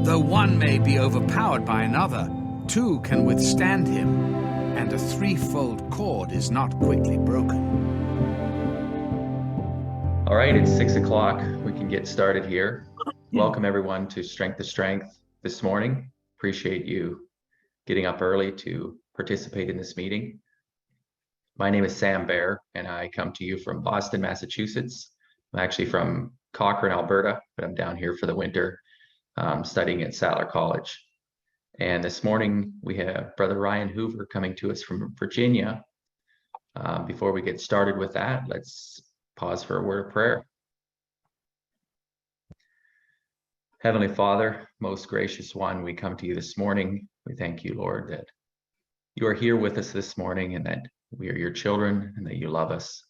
Though one may be overpowered by another, two can withstand him, and a threefold cord is not quickly broken. All right, it's 6 o'clock. We can get started here. Welcome everyone to Strength to Strength this morning. Appreciate you getting up early to participate in this meeting. My name is Sam Bear, and I come to you from Boston, Massachusetts. I'm actually from Cochrane, Alberta, but I'm down here for the winter studying at Sattler College. And this morning we have Brother Ryan Hoover coming to us from Virginia. Before we get started with that, let's pause for a word of prayer. Heavenly Father, most gracious one, we come to you this morning. We thank you, Lord, that you are here with us this morning and that we are your children and that you love us.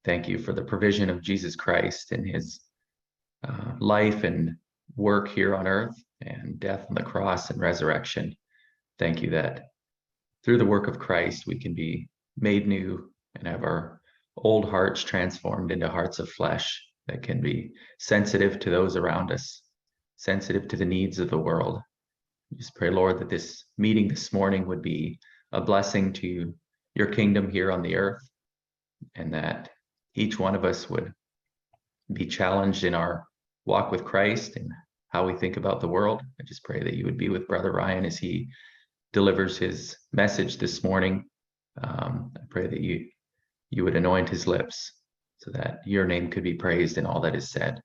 Thank you for the provision of Jesus Christ and his life and work here on earth and death on the cross and resurrection. Thank you that through the work of Christ, we can be made new and have our old hearts transformed into hearts of flesh that can be sensitive to those around us, sensitive to the needs of the world. Just pray, Lord, that this meeting this morning would be a blessing to your kingdom here on the earth, and that each one of us would be challenged in our walk with Christ and how we think about the world. I just pray that you would be with Brother Ryan as he delivers his message this morning. I pray that you would anoint his lips so that your name could be praised in all that is said.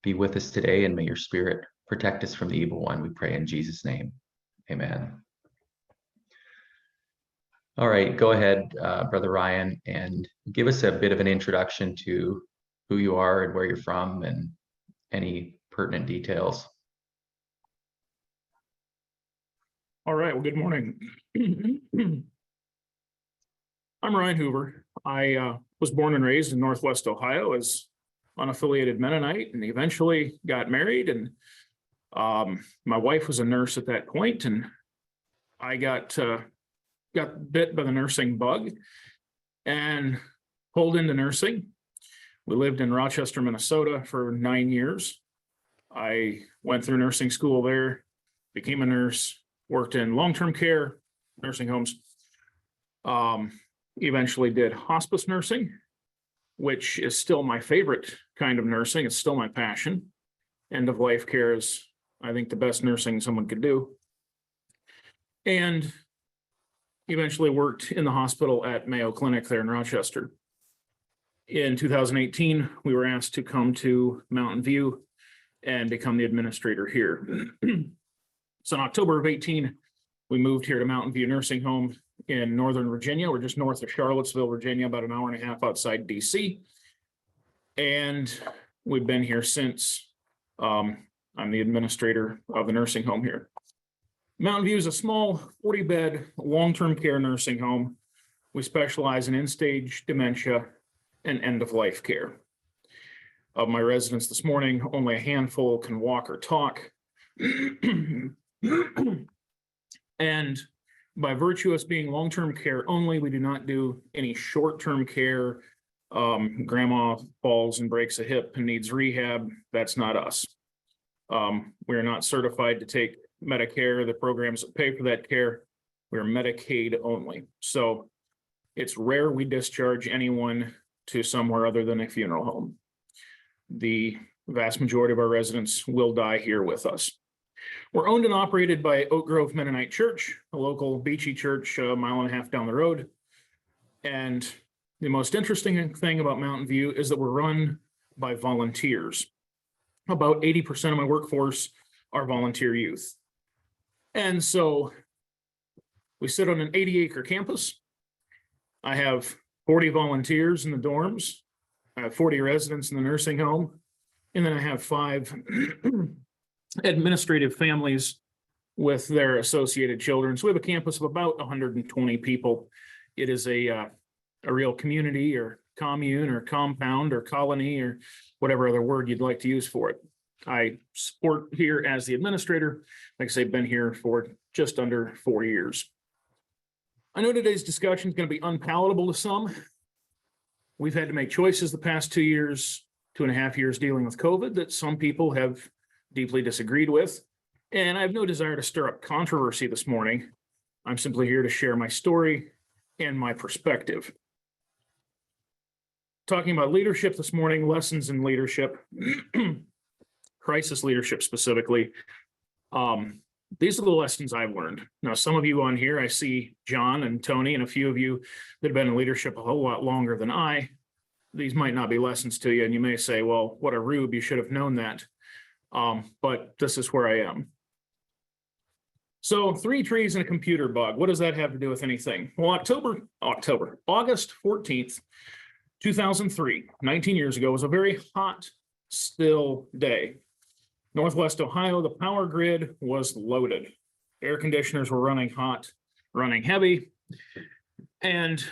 Be with us today, and may your spirit protect us from the evil one. We pray in Jesus' name. Amen. All right, go ahead, Brother Ryan, and give us a bit of an introduction to who you are and where you're from and any pertinent details. All right, well, good morning. I'm Ryan Hoover. I was born and raised in Northwest Ohio as unaffiliated Mennonite and eventually got married. And my wife was a nurse at that point, and I got bit by the nursing bug and pulled into nursing. We lived in Rochester, Minnesota for 9 years. I went through nursing school there, became a nurse, worked in long-term care, nursing homes, eventually did hospice nursing, which is still my favorite kind of nursing. It's still my passion. End-of-life care is, I think, the best nursing someone could do. And eventually worked in the hospital at Mayo Clinic there in Rochester. In 2018, we were asked to come to Mountain View and become the administrator here. So in October of 18, we moved here to Mountain View Nursing Home in Northern Virginia. We're just north of Charlottesville, Virginia, about an hour and a half outside DC. And we've been here since. I'm the administrator of the nursing home here. Mountain View is a small 40-bed long-term care nursing home. We specialize in end-stage dementia and end-of-life care. Of my residents this morning, only a handful can walk or talk. And by virtue of us being long-term care only, we do not do any short-term care. Grandma falls and breaks a hip and needs rehab. That's not us. We are not certified to take Medicare, the programs that pay for that care. We're Medicaid only. So it's rare we discharge anyone to somewhere other than a funeral home. The vast majority of our residents will die here with us. We're owned and operated by Oak Grove Mennonite Church, a local beachy church a mile and a half down the road. And the most interesting thing about Mountain View is that we're run by volunteers. About 80% of my workforce are volunteer youth. And so we sit on an 80-acre campus. I have 40 volunteers in the dorms. I have 40 residents in the nursing home. And then I have 5 administrative families with their associated children. So we have a campus of about 120 people. It is a real community or commune or compound or colony or whatever other word you'd like to use for it. I support here as the administrator. Like I say, been here for just under 4 years. I know today's discussion is going to be unpalatable to some. We've had to make choices the past 2 years, 2.5 years dealing with COVID that some people have deeply disagreed with. And I have no desire to stir up controversy this morning. I'm simply here to share my story and my perspective. Talking about leadership this morning, lessons in leadership, crisis leadership specifically. These are the lessons I've learned. Now, some of you on here, I see John and Tony and a few of you that have been in leadership a whole lot longer than I. These might not be lessons to you, and you may say, well, what a rube, you should have known that. But this is where I am. So 3 trees and a computer bug. What does that have to do with anything? Well, August 14th, 2003, 19 years ago, was a very hot, still day. Northwest Ohio, the power grid was loaded. Air conditioners were running hot, running heavy. And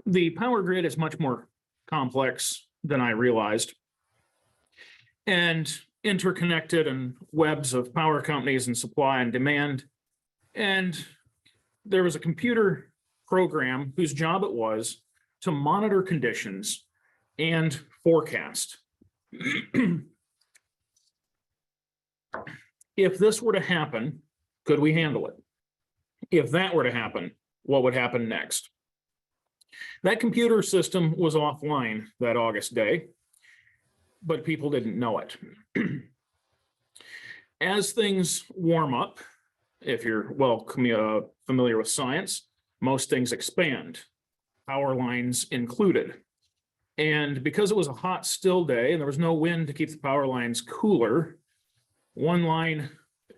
the power grid is much more complex than I realized, and interconnected and webs of power companies and supply and demand. And there was a computer program whose job it was to monitor conditions and forecast. If this were to happen, could we handle it? If that were to happen, what would happen next? That computer system was offline that August day, but people didn't know it. As things warm up, if you're familiar with science, most things expand, power lines included. And because it was a hot, still day and there was no wind to keep the power lines cooler, one line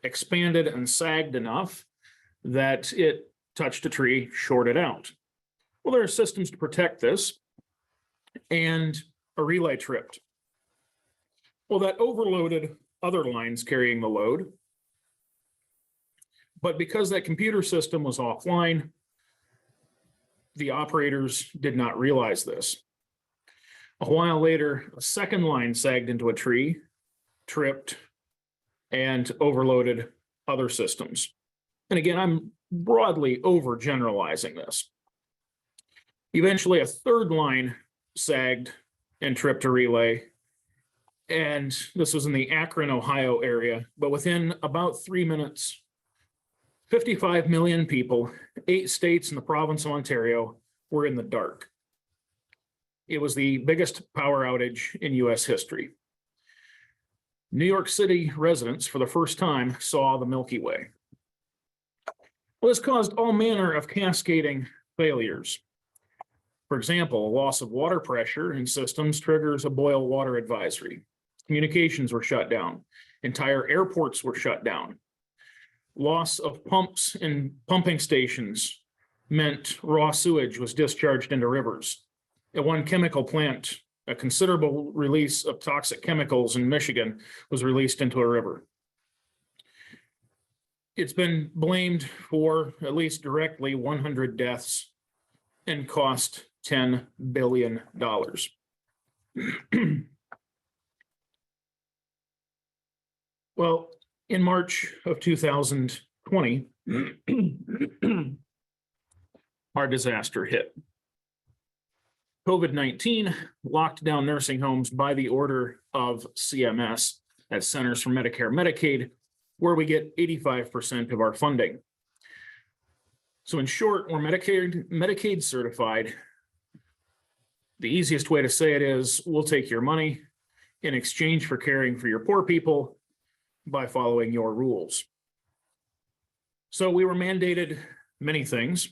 expanded and sagged enough that it touched a tree, shorted out. Well, there are systems to protect this, and a relay tripped. Well, that overloaded other lines carrying the load. But because that computer system was offline, the operators did not realize this. A while later, a second line sagged into a tree, tripped, and overloaded other systems. And again, I'm broadly overgeneralizing this. Eventually, a third line sagged and tripped a relay. And this was in the Akron, Ohio area. But within about 3 minutes, 55 million people, 8 states and the province of Ontario were in the dark. It was the biggest power outage in US history. New York City residents, for the first time, saw the Milky Way. Well, this caused all manner of cascading failures. For example, a loss of water pressure in systems triggers a boil water advisory. Communications were shut down. Entire airports were shut down. Loss of pumps and pumping stations meant raw sewage was discharged into rivers. At one chemical plant, a considerable release of toxic chemicals in Michigan was released into a river. It's been blamed for, at least directly, 100 deaths and cost $10 billion. Well, in March of 2020, our disaster hit. COVID-19 locked down nursing homes by the order of CMS, that's Centers for Medicare and Medicaid, where we get 85% of our funding. So in short, we're Medicaid certified. The easiest way to say it is, we'll take your money in exchange for caring for your poor people by following your rules. So we were mandated many things.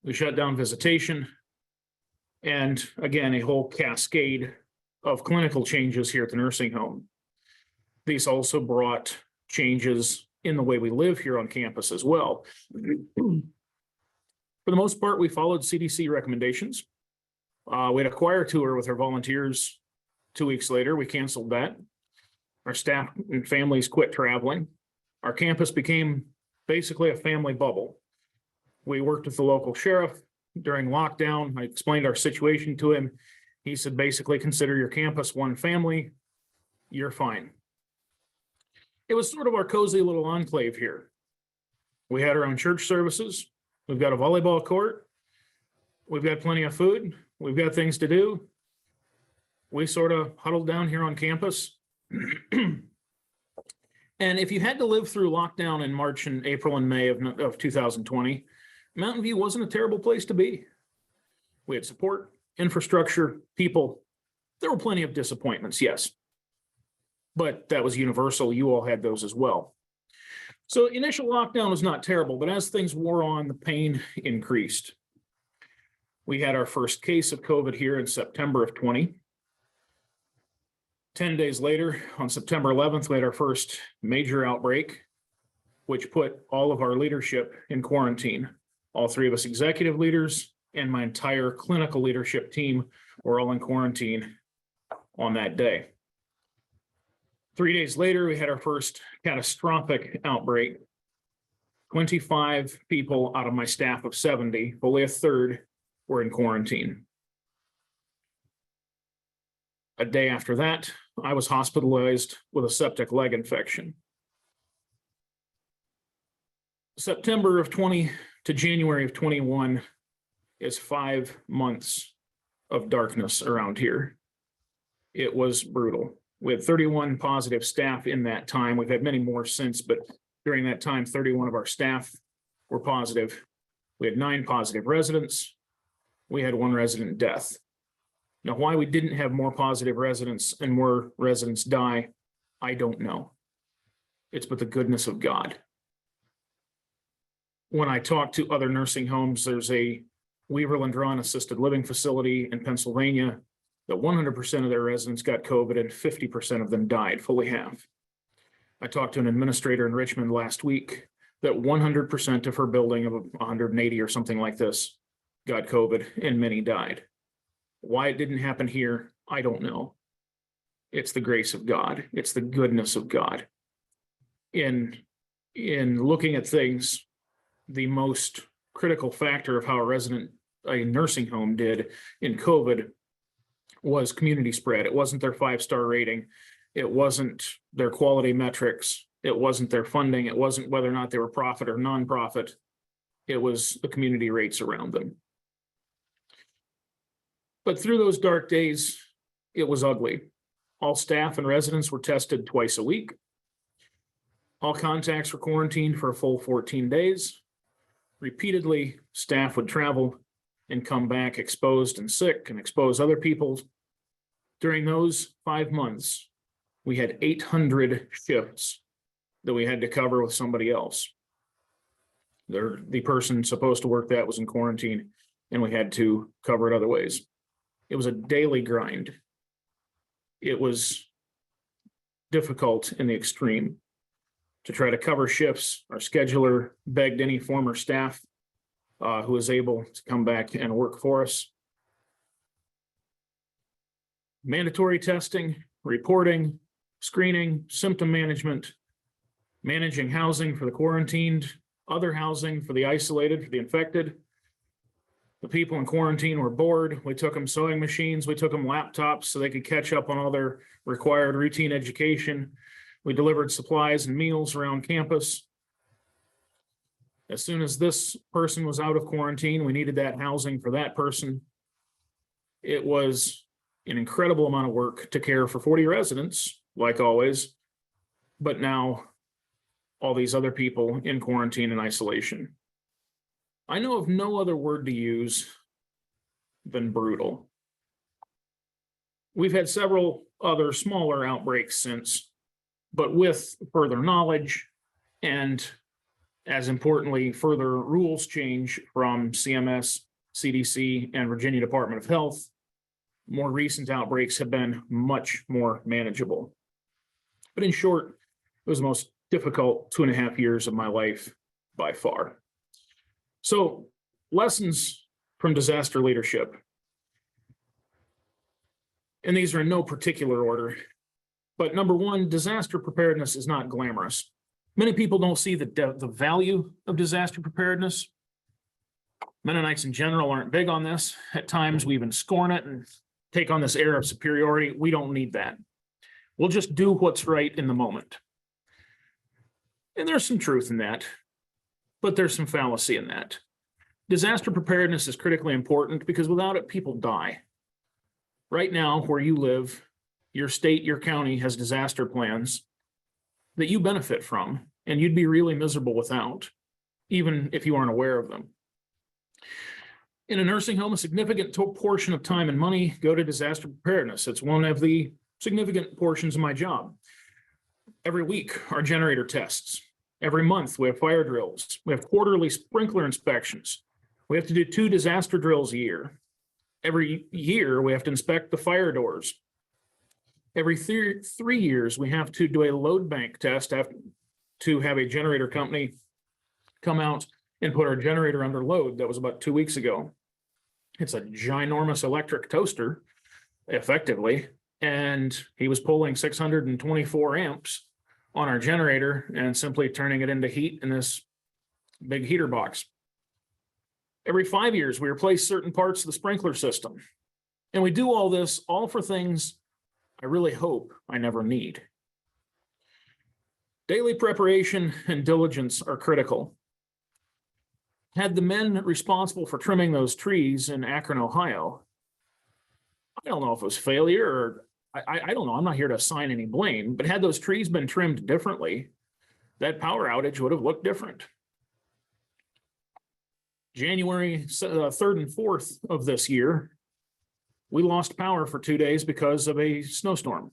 We shut down visitation, and again, a whole cascade of clinical changes here at the nursing home. These also brought changes in the way we live here on campus as well. For the most part, we followed CDC recommendations. We had a choir tour with our volunteers 2 weeks later. We canceled that. Our staff and families quit traveling. Our campus became basically a family bubble. We worked with the local sheriff during lockdown. I explained our situation to him. He said, basically, consider your campus one family. You're fine. It was sort of our cozy little enclave here. We had our own church services. We've got a volleyball court. We've got plenty of food. We've got things to do. We sort of huddled down here on campus. And if you had to live through lockdown in March and April and May of 2020, Mountain View wasn't a terrible place to be. We had support, infrastructure, people. There were plenty of disappointments, yes. But that was universal. You all had those as well. So initial lockdown was not terrible, but as things wore on, the pain increased. We had our first case of COVID here in September of 20. 10 days later, on September 11th, we had our first major outbreak, which put all of our leadership in quarantine. All three of us executive leaders and my entire clinical leadership team were all in quarantine on that day. 3 days later, we had our first catastrophic outbreak. 25 people out of my staff of 70, fully a third, were in quarantine. A day after that, I was hospitalized with a septic leg infection. September of 20 to January of 21 is 5 months of darkness around here. It was brutal. We had 31 positive staff in that time. We've had many more since, but during that time, 31 of our staff were positive. We had 9 positive residents. We had 1 resident death. Now, why we didn't have more positive residents and more residents die, I don't know. It's but the goodness of God. When I talk to other nursing homes, there's a Weaverland-run assisted living facility in Pennsylvania that 100% of their residents got COVID and 50% of them died, fully half. I talked to an administrator in Richmond last week that 100% of her building of 180 or something like this got COVID and many died. Why it didn't happen here, I don't know. It's the grace of God. It's the goodness of God. In looking at things, the most critical factor of how a nursing home did in COVID was community spread. It wasn't their 5-star rating. It wasn't their quality metrics. It wasn't their funding. It wasn't whether or not they were profit or nonprofit. It was the community rates around them. But through those dark days, it was ugly. All staff and residents were tested twice a week. All contacts were quarantined for a full 14 days. Repeatedly, staff would travel and come back exposed and sick and expose other people. During those 5 months, we had 800 shifts that we had to cover with somebody else. The person supposed to work that was in quarantine, and we had to cover it other ways. It was a daily grind. It was difficult in the extreme to try to cover shifts. Our scheduler begged any former staff who was able to come back and work for us. Mandatory testing, reporting, screening, symptom management, managing housing for the quarantined, other housing for the isolated, for the infected. The people in quarantine were bored. We took them sewing machines. We took them laptops so they could catch up on all their required routine education. We delivered supplies and meals around campus. As soon as this person was out of quarantine, we needed that housing for that person. It was an incredible amount of work to care for 40 residents, like always, but now all these other people in quarantine and isolation. I know of no other word to use than brutal. We've had several other smaller outbreaks since, but with further knowledge and, as importantly, further rules change from CMS, CDC, and Virginia Department of Health, more recent outbreaks have been much more manageable. But in short, it was the most difficult 2.5 years of my life by far. So, lessons from disaster leadership. And these are in no particular order. But number one, disaster preparedness is not glamorous. Many people don't see the value of disaster preparedness. Mennonites in general aren't big on this. At times, we even scorn it and take on this air of superiority. We don't need that. We'll just do what's right in the moment. And there's some truth in that, but there's some fallacy in that. Disaster preparedness is critically important because without it, people die. Right now, where you live, your state, your county has disaster plans that you benefit from, and you'd be really miserable without, even if you aren't aware of them. In a nursing home, a significant portion of time and money go to disaster preparedness. It's one of the significant portions of my job. Every week, our generator tests. Every month, we have fire drills. We have quarterly sprinkler inspections. We have to do 2 disaster drills a year. Every year, we have to inspect the fire doors. Every 3 years, we have to do a load bank test to have a generator company come out and put our generator under load. That was about 2 weeks ago. It's a ginormous electric toaster, effectively, and he was pulling 624 amps on our generator and simply turning it into heat in this big heater box. Every 5 years, we replace certain parts of the sprinkler system. And we do all this all for things I really hope I never need. Daily preparation and diligence are critical. Had the men responsible for trimming those trees in Akron, Ohio, I don't know if it was failure or I don't know, I'm not here to assign any blame, but had those trees been trimmed differently, that power outage would have looked different. January 3rd and 4th of this year, we lost power for 2 days because of a snowstorm.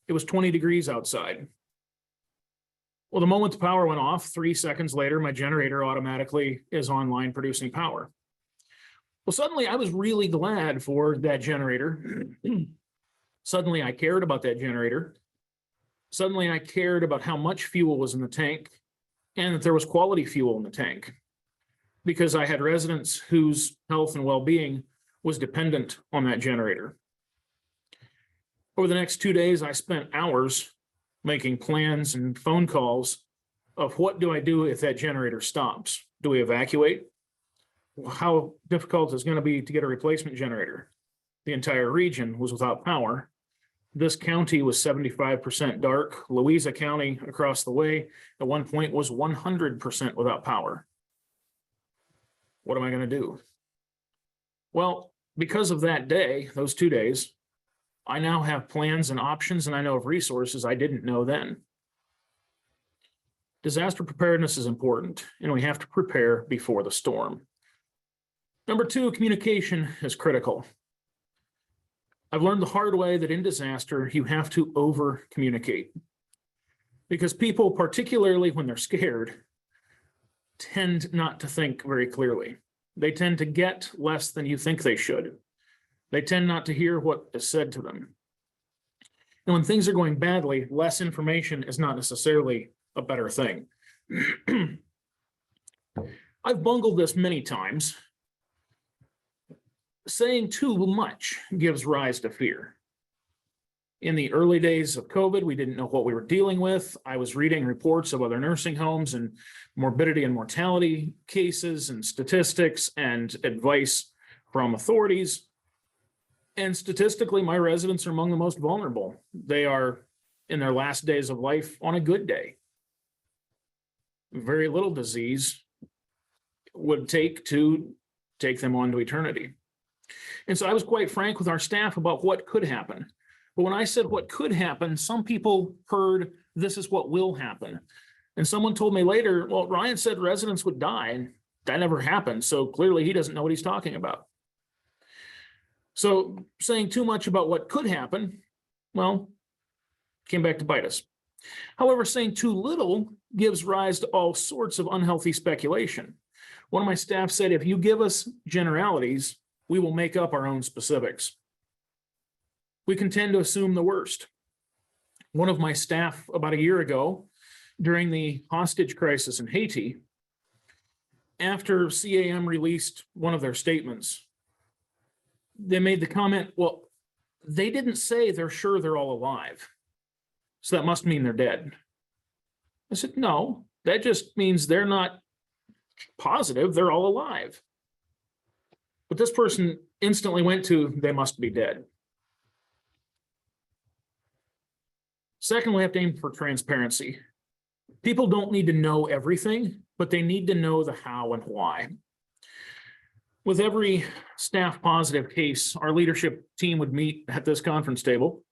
It was 20 degrees outside. Well, the moment the power went off, 3 seconds later, my generator automatically is online producing power. Well, suddenly I was really glad for that generator. Suddenly I cared about that generator. Suddenly I cared about how much fuel was in the tank and that there was quality fuel in the tank, because I had residents whose health and well-being was dependent on that generator. Over the next 2 days, I spent hours making plans and phone calls of what do I do if that generator stops? Do we evacuate? How difficult is it going to be to get a replacement generator? The entire region was without power. This county was 75% dark. Louisa County across the way at one point was 100% without power. What am I going to do? Well, because of that day, those 2 days, I now have plans and options, and I know of resources I didn't know then. Disaster preparedness is important, and we have to prepare before the storm. Number 2, communication is critical. I've learned the hard way that in disaster, you have to over-communicate, because people, particularly when they're scared, tend not to think very clearly. They tend to get less than you think they should. They tend not to hear what is said to them. And when things are going badly, less information is not necessarily a better thing. I've bungled this many times. Saying too much gives rise to fear. In the early days of COVID, we didn't know what we were dealing with. I was reading reports of other nursing homes and morbidity and mortality cases and statistics and advice from authorities. And statistically, my residents are among the most vulnerable. They are in their last days of life on a good day. Very little disease would take to take them on to eternity. And so I was quite frank with our staff about what could happen. But when I said what could happen, some people heard this is what will happen. And someone told me later, well, Ryan said residents would die, and that never happened. So clearly he doesn't know what he's talking about. So saying too much about what could happen, well, came back to bite us. However, saying too little gives rise to all sorts of unhealthy speculation. One of my staff said, if you give us generalities, we will make up our own specifics. We can tend to assume the worst. One of my staff about a year ago, during the hostage crisis in Haiti, after CAM released one of their statements, they made the comment, well, they didn't say they're sure they're all alive, so that must mean they're dead. I said, no, that just means they're not positive they're all alive. But this person instantly went to, they must be dead. Second, we have to aim for transparency. People don't need to know everything, but they need to know the how and why. With every staff positive case, our leadership team would meet at this conference table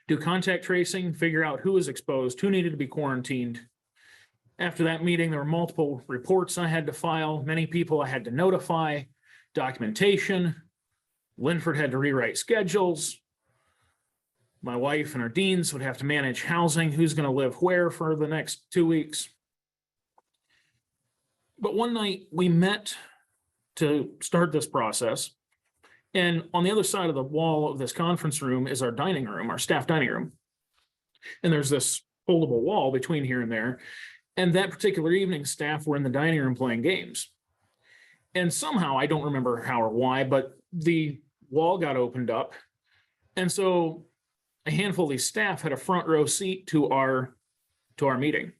do contact tracing, figure out who was exposed, who needed to be quarantined. After that meeting, there were multiple reports I had to file, many people I had to notify, documentation. Linford had to rewrite schedules. My wife and our deans would have to manage housing, who's going to live where for the next 2 weeks. But one night we met to start this process. And on the other side of the wall of this conference room is our dining room, our staff dining room. And there's this foldable wall between here and there. And that particular evening, staff were in the dining room playing games. And somehow, I don't remember how or why, but the wall got opened up. And so a handful of these staff had a front row seat to our meeting.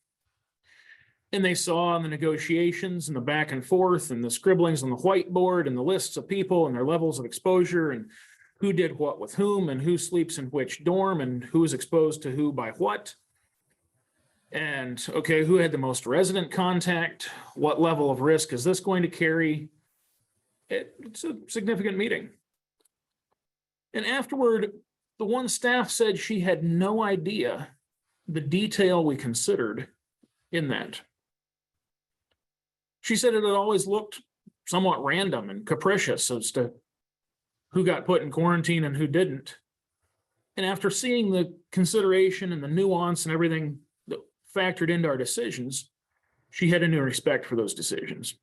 And they saw the negotiations and the back and forth and the scribblings on the whiteboard and the lists of people and their levels of exposure and who did what with whom and who sleeps in which dorm and who is exposed to who by what. And okay, who had the most resident contact? What level of risk is this going to carry? It's a significant meeting. And afterward, the one staff said she had no idea the detail we considered in that. She said it had always looked somewhat random and capricious as to who got put in quarantine and who didn't. And after seeing the consideration and the nuance and everything that factored into our decisions, she had a new respect for those decisions.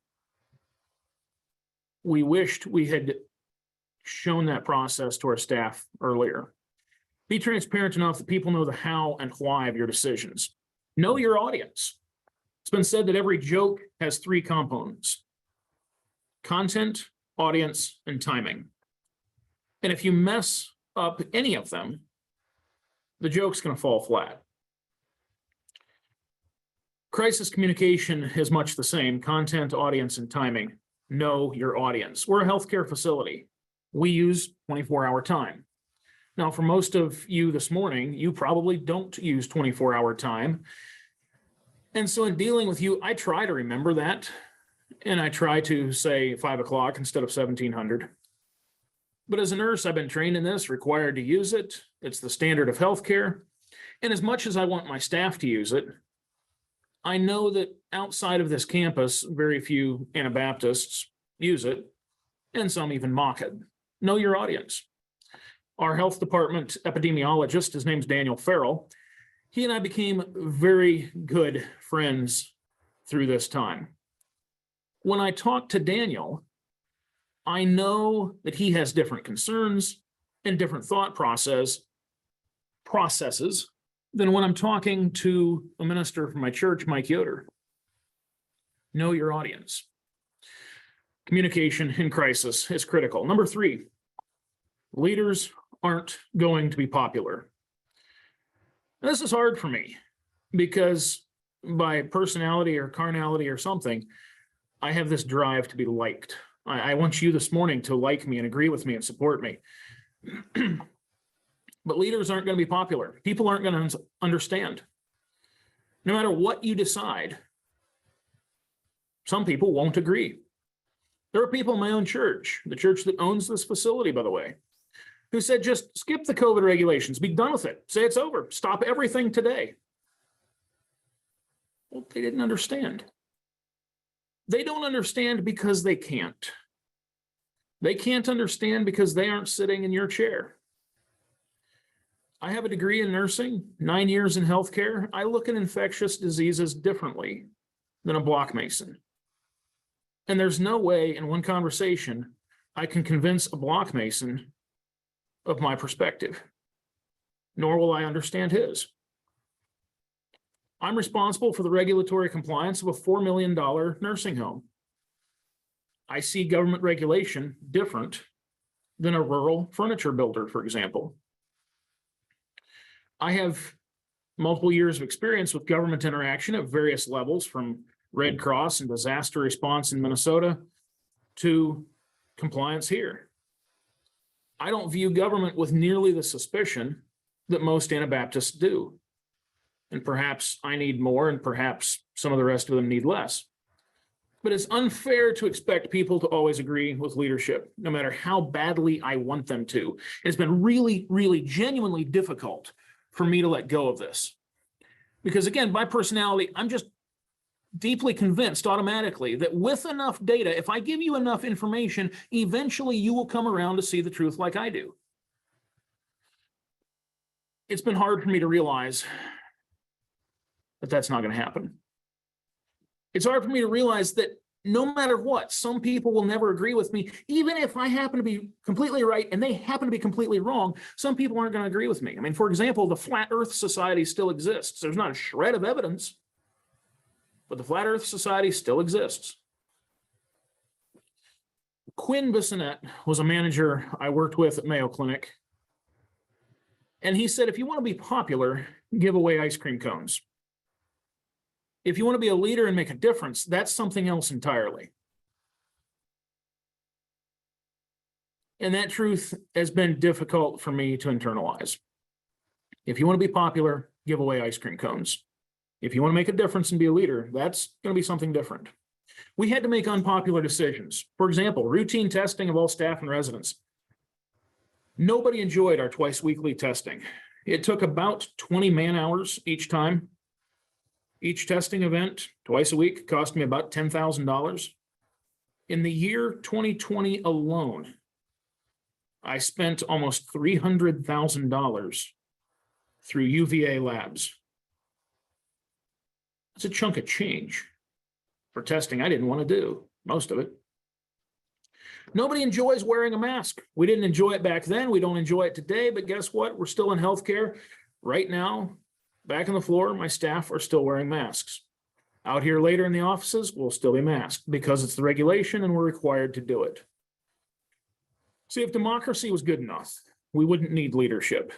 We wished we had shown that process to our staff earlier. Be transparent enough that people know the how and why of your decisions. Know your audience. It's been said that every joke has 3 components: content, audience, and timing. And if you mess up any of them, the joke's going to fall flat. Crisis communication is much the same: content, audience, and timing. Know your audience. We're a healthcare facility. We use 24-hour time. Now, for most of you this morning, you probably don't use 24-hour time. And so in dealing with you, I try to remember that. And I try to say 5 o'clock instead of 1700. But as a nurse, I've been trained in this, required to use it. It's the standard of healthcare. And as much as I want my staff to use it, I know that outside of this campus, very few Anabaptists use it, and some even mock it. Know your audience. Our health department epidemiologist, his name's Daniel Farrell, he and I became very good friends through this time. When I talk to Daniel, I know that he has different concerns and different thought processes than when I'm talking to a minister from my church, Mike Yoder. Know your audience. Communication in crisis is critical. Number 3, leaders aren't going to be popular. And this is hard for me because by personality or carnality or something, I have this drive to be liked. I want you this morning to like me and agree with me and support me. But leaders aren't going to be popular. People aren't going to understand. No matter what you decide, some people won't agree. There are people in my own church, the church that owns this facility, by the way, who said, just skip the COVID regulations, be done with it, say it's over, stop everything today. Well, they didn't understand. They don't understand because they can't. They can't understand because they aren't sitting in your chair. I have a degree in nursing, 9 years in healthcare. I look at infectious diseases differently than a block mason. And there's no way in one conversation I can convince a block mason of my perspective, nor will I understand his. I'm responsible for the regulatory compliance of a $4 million nursing home. I see government regulation different than a rural furniture builder, for example. I have multiple years of experience with government interaction at various levels, from Red Cross and disaster response in Minnesota to compliance here. I don't view government with nearly the suspicion that most Anabaptists do. And perhaps I need more, and perhaps some of the rest of them need less. But it's unfair to expect people to always agree with leadership, no matter how badly I want them to. It's been really, really genuinely difficult for me to let go of this. Because again, by personality, I'm just deeply convinced automatically that with enough data, if I give you enough information, eventually you will come around to see the truth like I do. It's been hard for me to realize that that's not going to happen. It's hard for me to realize that no matter what, some people will never agree with me. Even if I happen to be completely right and they happen to be completely wrong, some people aren't going to agree with me. I mean, for example, the Flat Earth Society still exists. There's not a shred of evidence, but the Flat Earth Society still exists. Quinn Bissonette was a manager I worked with at Mayo Clinic. And he said, if you want to be popular, give away ice cream cones. If you want to be a leader and make a difference, that's something else entirely. And that truth has been difficult for me to internalize. If you want to be popular, give away ice cream cones. If you want to make a difference and be a leader, that's going to be something different. We had to make unpopular decisions. For example, routine testing of all staff and residents. Nobody enjoyed our twice weekly testing. It took about 20 man hours each time. Each testing event, twice a week, cost me about $10,000. In the year 2020 alone, I spent almost $300,000 through UVA labs. That's a chunk of change for testing I didn't want to do, most of it. Nobody enjoys wearing a mask. We didn't enjoy it back then. We don't enjoy it today, but guess what? We're still in healthcare. Right now, back on the floor, my staff are still wearing masks. Out here later in the offices, we'll still be masked because it's the regulation and we're required to do it. See, if democracy was good enough, we wouldn't need leadership.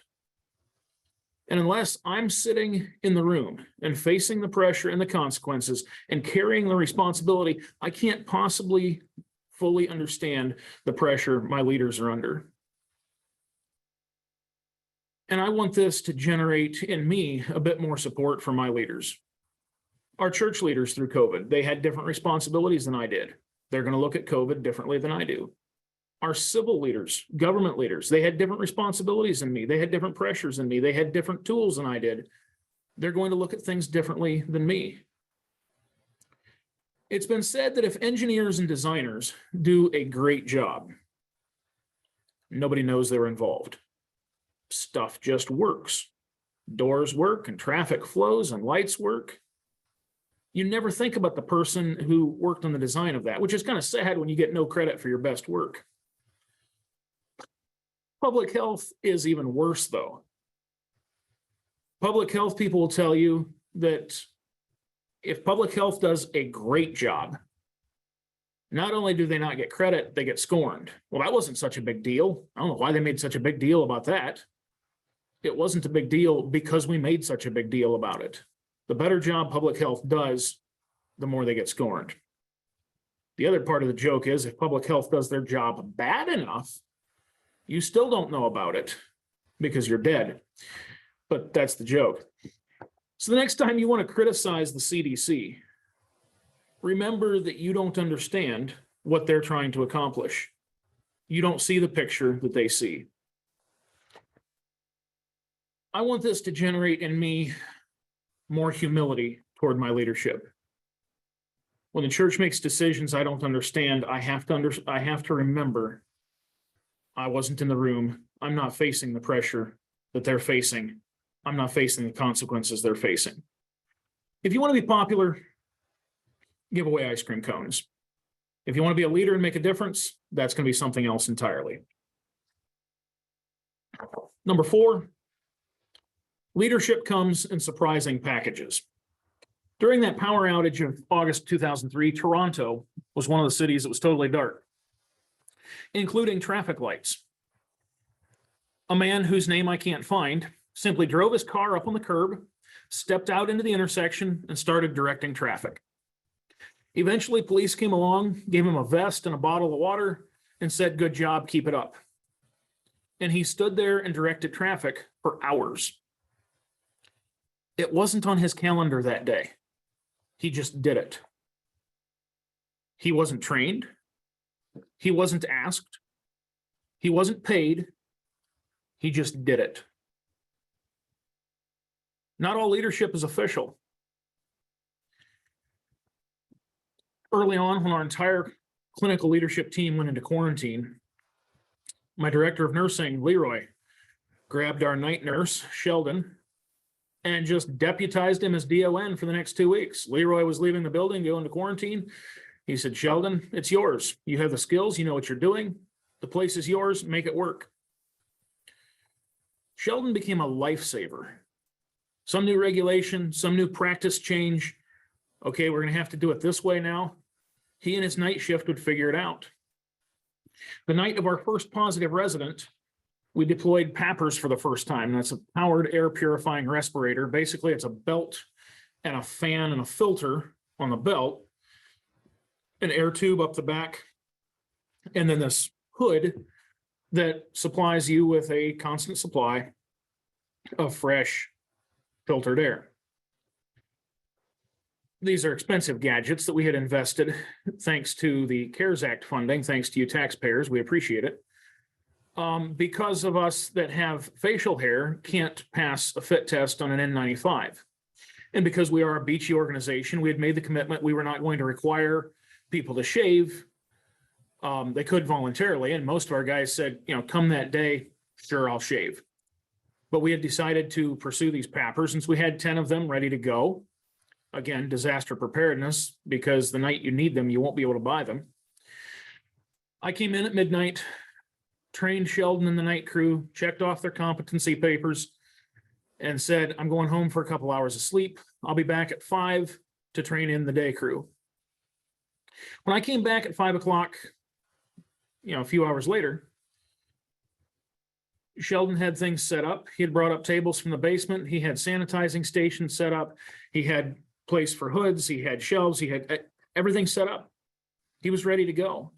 And unless I'm sitting in the room and facing the pressure and the consequences and carrying the responsibility, I can't possibly fully understand the pressure my leaders are under. And I want this to generate in me a bit more support for my leaders. Our church leaders through COVID, they had different responsibilities than I did. They're going to look at COVID differently than I do. Our civil leaders, government leaders, they had different responsibilities than me. They had different pressures than me. They had different tools than I did. They're going to look at things differently than me. It's been said that if engineers and designers do a great job, nobody knows they're involved. Stuff just works. Doors work and traffic flows and lights work. You never think about the person who worked on the design of that, which is kind of sad when you get no credit for your best work. Public health is even worse, though. Public health people will tell you that if public health does a great job, not only do they not get credit, they get scorned. Well, that wasn't such a big deal. I don't know why they made such a big deal about that. It wasn't a big deal because we made such a big deal about it. The better job public health does, the more they get scorned. The other part of the joke is if public health does their job bad enough, you still don't know about it because you're dead. But that's the joke. So the next time you want to criticize the CDC, remember that you don't understand what they're trying to accomplish. You don't see the picture that they see. I want this to generate in me more humility toward my leadership. When the church makes decisions I don't understand, I have to remember I wasn't in the room. I'm not facing the pressure that they're facing. I'm not facing the consequences they're facing. If you want to be popular, give away ice cream cones. If you want to be a leader and make a difference, that's going to be something else entirely. Number 4, leadership comes in surprising packages. During that power outage of August 2003, Toronto was one of the cities that was totally dark, including traffic lights. A man whose name I can't find simply drove his car up on the curb, stepped out into the intersection, and started directing traffic. Eventually, police came along, gave him a vest and a bottle of water, and said, "Good job, keep it up." And he stood there and directed traffic for hours. It wasn't on his calendar that day. He just did it. He wasn't trained. He wasn't asked. He wasn't paid. He just did it. Not all leadership is official. Early on, when our entire clinical leadership team went into quarantine, my director of nursing, Leroy, grabbed our night nurse, Sheldon, and just deputized him as DON for the next 2 weeks. Leroy was leaving the building, going to quarantine. He said, Sheldon, it's yours. You have the skills. You know what you're doing. The place is yours. Make it work. Sheldon became a lifesaver. Some new regulation, some new practice change. Okay, we're going to have to do it this way now. He and his night shift would figure it out. The night of our first positive resident, we deployed PAPRs for the first time. That's a powered air purifying respirator. Basically, it's a belt and a fan and a filter on the belt, an air tube up the back, and then this hood that supplies you with a constant supply of fresh filtered air. These are expensive gadgets that we had invested thanks to the CARES Act funding, thanks to you taxpayers. We appreciate it. Because of us that have facial hair can't pass a fit test on an N95. And because we are a beachy organization, we had made the commitment we were not going to require people to shave. They could voluntarily, and most of our guys said, come that day, sure, I'll shave. But we had decided to pursue these PAPRs since we had 10 of them ready to go. Again, disaster preparedness, because the night you need them, you won't be able to buy them. I came in at midnight, trained Sheldon and the night crew, checked off their competency papers, and said, I'm going home for a couple hours of sleep. I'll be back at 5 to train in the day crew. When I came back at 5 o'clock, a few hours later, Sheldon had things set up. He had brought up tables from the basement. He had sanitizing stations set up. He had place for hoods. He had shelves. He had everything set up. He was ready to go.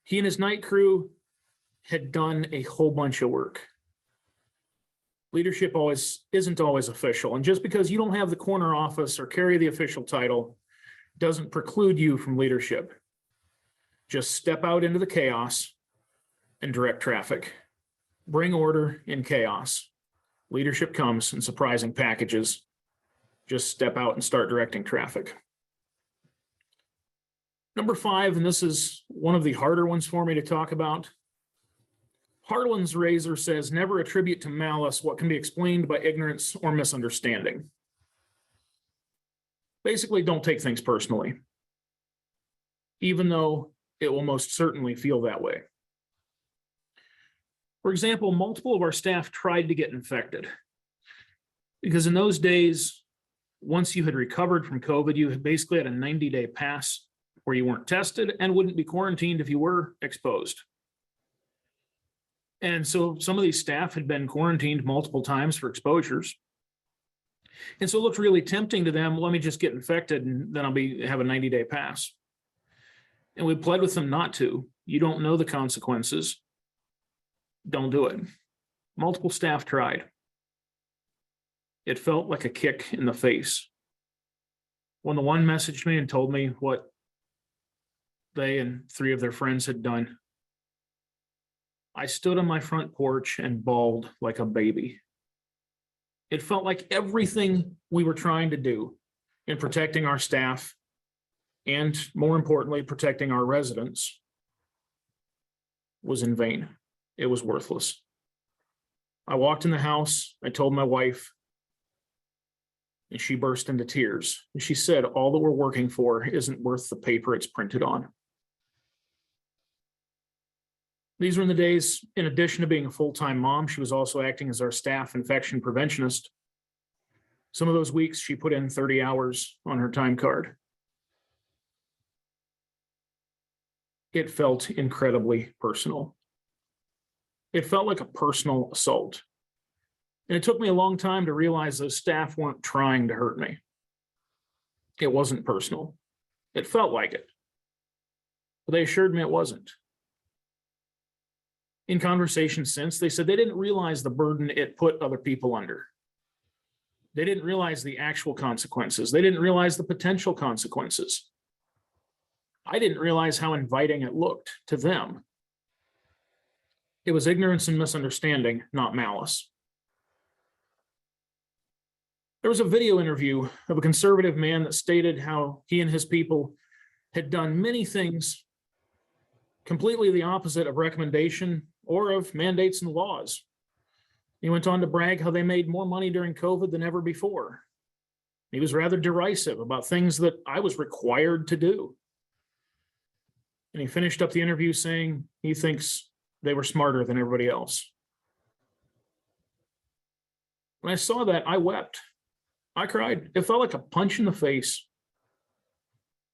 He and his night crew had done a whole bunch of work. Leadership isn't always official. And just because you don't have the corner office or carry the official title doesn't preclude you from leadership. Just step out into the chaos and direct traffic. Bring order in chaos. Leadership comes in surprising packages. Just step out and start directing traffic. Number 5, and this is one of the harder ones for me to talk about. Harlan's razor says, never attribute to malice what can be explained by ignorance or misunderstanding. Basically, don't take things personally, even though it will most certainly feel that way. For example, multiple of our staff tried to get infected because in those days, once you had recovered from COVID, you had basically had a 90-day pass where you weren't tested and wouldn't be quarantined if you were exposed. And so some of these staff had been quarantined multiple times for exposures. And so it looked really tempting to them. Let me just get infected and then I'll have a 90-day pass. And we pled with them not to. You don't know the consequences. Don't do it. Multiple staff tried. It felt like a kick in the face. When the one messaged me and told me what they and 3 of their friends had done, I stood on my front porch and bawled like a baby. It felt like everything we were trying to do in protecting our staff and, more importantly, protecting our residents was in vain. It was worthless. I walked in the house, I told my wife, and she burst into tears. And she said, all that we're working for isn't worth the paper it's printed on. These were in the days, in addition to being a full-time mom, she was also acting as our staff infection preventionist. Some of those weeks she put in 30 hours on her time card. It felt incredibly personal. It felt like a personal assault. And it took me a long time to realize those staff weren't trying to hurt me. It wasn't personal. It felt like it. But they assured me it wasn't. In conversations since, they said they didn't realize the burden it put other people under. They didn't realize the actual consequences. They didn't realize the potential consequences. I didn't realize how inviting it looked to them. It was ignorance and misunderstanding, not malice. There was a video interview of a conservative man that stated how he and his people had done many things completely the opposite of recommendation or of mandates and laws. He went on to brag how they made more money during COVID than ever before. He was rather derisive about things that I was required to do. And he finished up the interview saying he thinks they were smarter than everybody else. When I saw that, I wept. I cried. It felt like a punch in the face.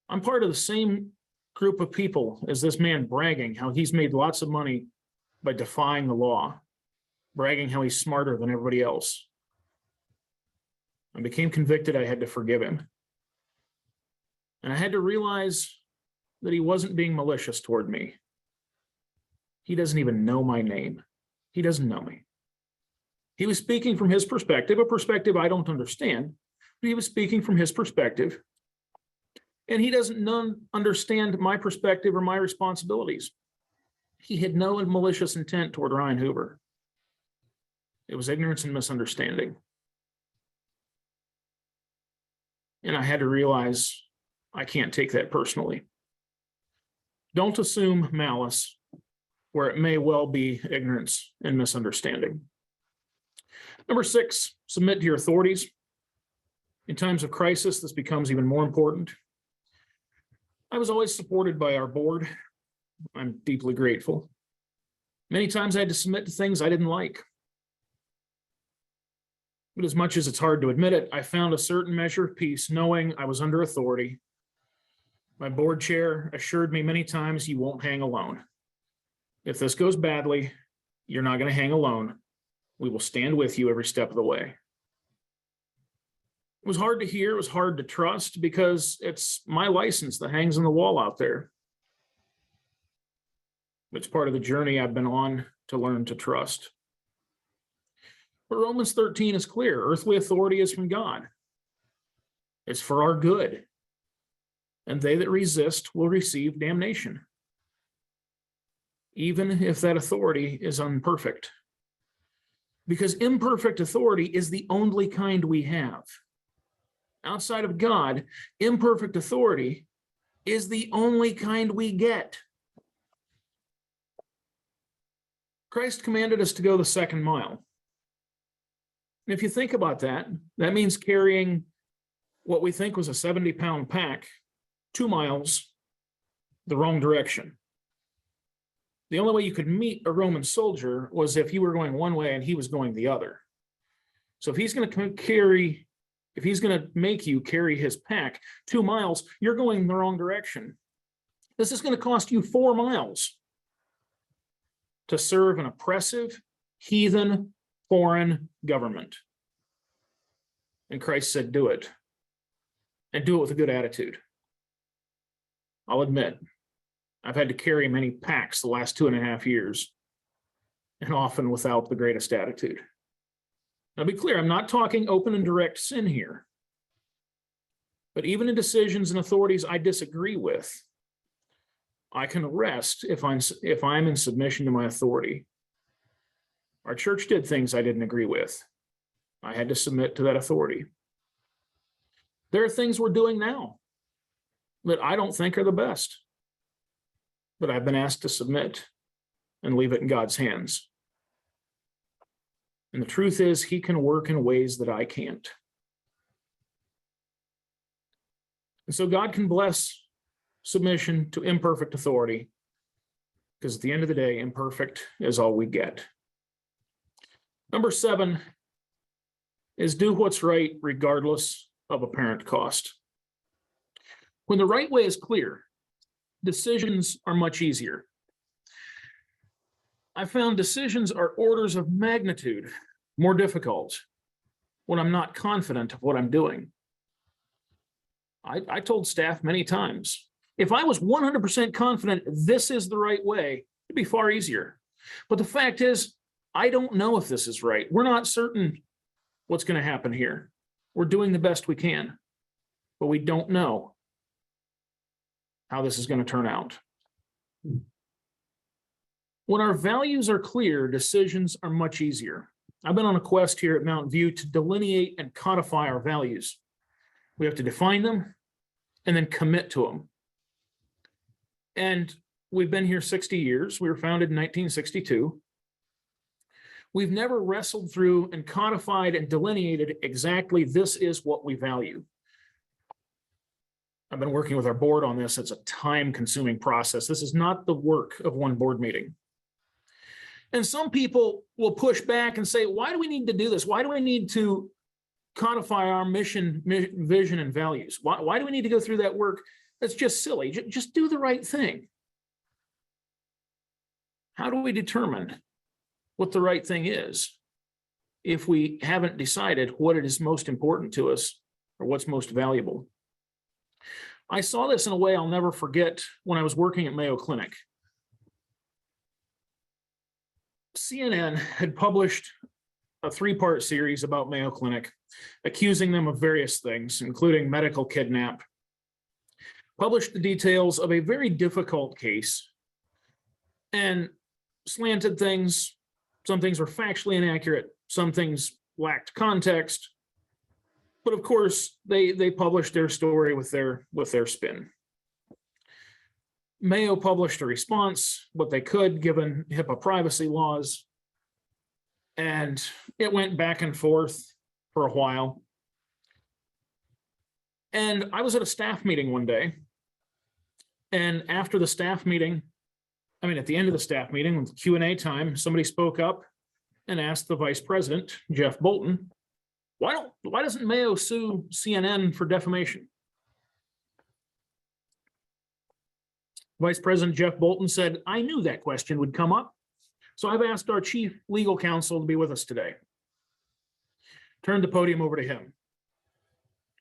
I'm part of the same group of people as this man bragging how he's made lots of money by defying the law, bragging how he's smarter than everybody else. I became convicted I had to forgive him. And I had to realize that he wasn't being malicious toward me. He doesn't even know my name. He doesn't know me. He was speaking from his perspective, a perspective I don't understand, but he was speaking from his perspective. And he doesn't understand my perspective or my responsibilities. He had no malicious intent toward Ryan Hoover. It was ignorance and misunderstanding. And I had to realize I can't take that personally. Don't assume malice where it may well be ignorance and misunderstanding. Number 6, submit to your authorities. In times of crisis, this becomes even more important. I was always supported by our board. I'm deeply grateful. Many times I had to submit to things I didn't like. But as much as it's hard to admit it, I found a certain measure of peace knowing I was under authority. My board chair assured me many times, you won't hang alone. If this goes badly, you're not going to hang alone. We will stand with you every step of the way. It was hard to hear, it was hard to trust because it's my license that hangs on the wall out there. It's part of the journey I've been on to learn to trust. But Romans 13 is clear. Earthly authority is from God. It's for our good. And they that resist will receive damnation, even if that authority is imperfect. Because imperfect authority is the only kind we have. Outside of God, imperfect authority is the only kind we get. Christ commanded us to go the second mile. And if you think about that, that means carrying what we think was a 70-pound pack 2 miles the wrong direction. The only way you could meet a Roman soldier was if you were going one way and he was going the other. So if he's going to make you carry his pack 2 miles, you're going in the wrong direction. This is going to cost you 4 miles to serve an oppressive, heathen, foreign government. And Christ said, do it. And do it with a good attitude. I'll admit, I've had to carry many packs the last 2.5 years, and often without the greatest attitude. Now, be clear, I'm not talking open and direct sin here. But even in decisions and authorities I disagree with, I can rest if I'm in submission to my authority. Our church did things I didn't agree with. I had to submit to that authority. There are things we're doing now that I don't think are the best, but I've been asked to submit and leave it in God's hands. And the truth is, He can work in ways that I can't. And so God can bless submission to imperfect authority, because at the end of the day, imperfect is all we get. Number 7 is do what's right regardless of apparent cost. When the right way is clear, decisions are much easier. I found decisions are orders of magnitude more difficult when I'm not confident of what I'm doing. I told staff many times, if I was 100% confident this is the right way, it'd be far easier. But the fact is, I don't know if this is right. We're not certain what's going to happen here. We're doing the best we can, but we don't know how this is going to turn out. When our values are clear, decisions are much easier. I've been on a quest here at Mountain View to delineate and codify our values. We have to define them and then commit to them. And we've been here 60 years. We were founded in 1962. We've never wrestled through and codified and delineated exactly this is what we value. I've been working with our board on this. It's a time-consuming process. This is not the work of one board meeting. And some people will push back and say, why do we need to do this? Why do we need to codify our mission, vision, and values? Why do we need to go through that work? That's just silly. Just do the right thing. How do we determine what the right thing is if we haven't decided what it is most important to us or what's most valuable? I saw this in a way I'll never forget when I was working at Mayo Clinic. CNN had published a 3-part series about Mayo Clinic, accusing them of various things, including medical kidnap, published the details of a very difficult case, and slanted things. Some things were factually inaccurate, some things lacked context. But of course, they published their story with their spin. Mayo published a response, what they could, given HIPAA privacy laws, and it went back and forth for a while. And I was at a staff meeting one day, and after the staff meeting, at the end of the staff meeting, with Q&A time, somebody spoke up and asked the vice president, Jeff Bolton, why doesn't Mayo sue CNN for defamation? Vice President Jeff Bolton said, I knew that question would come up, so I've asked our chief legal counsel to be with us today. Turned the podium over to him.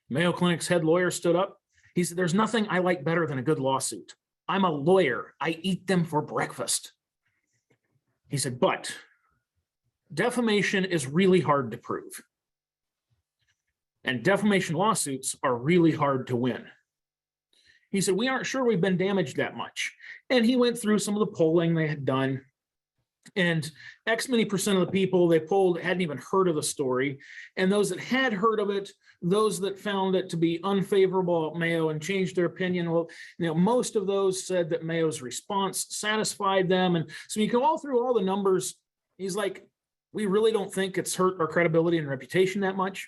Mayo Clinic's head lawyer stood up. He said, there's nothing I like better than a good lawsuit. I'm a lawyer. I eat them for breakfast. He said, but defamation is really hard to prove. And defamation lawsuits are really hard to win. He said, we aren't sure we've been damaged that much. And he went through some of the polling they had done. And X many percent of the people they polled hadn't even heard of the story. And those that had heard of it, those that found it to be unfavorable at Mayo and changed their opinion, well, most of those said that Mayo's response satisfied them. And so you go all through all the numbers. He's like, we really don't think it's hurt our credibility and reputation that much.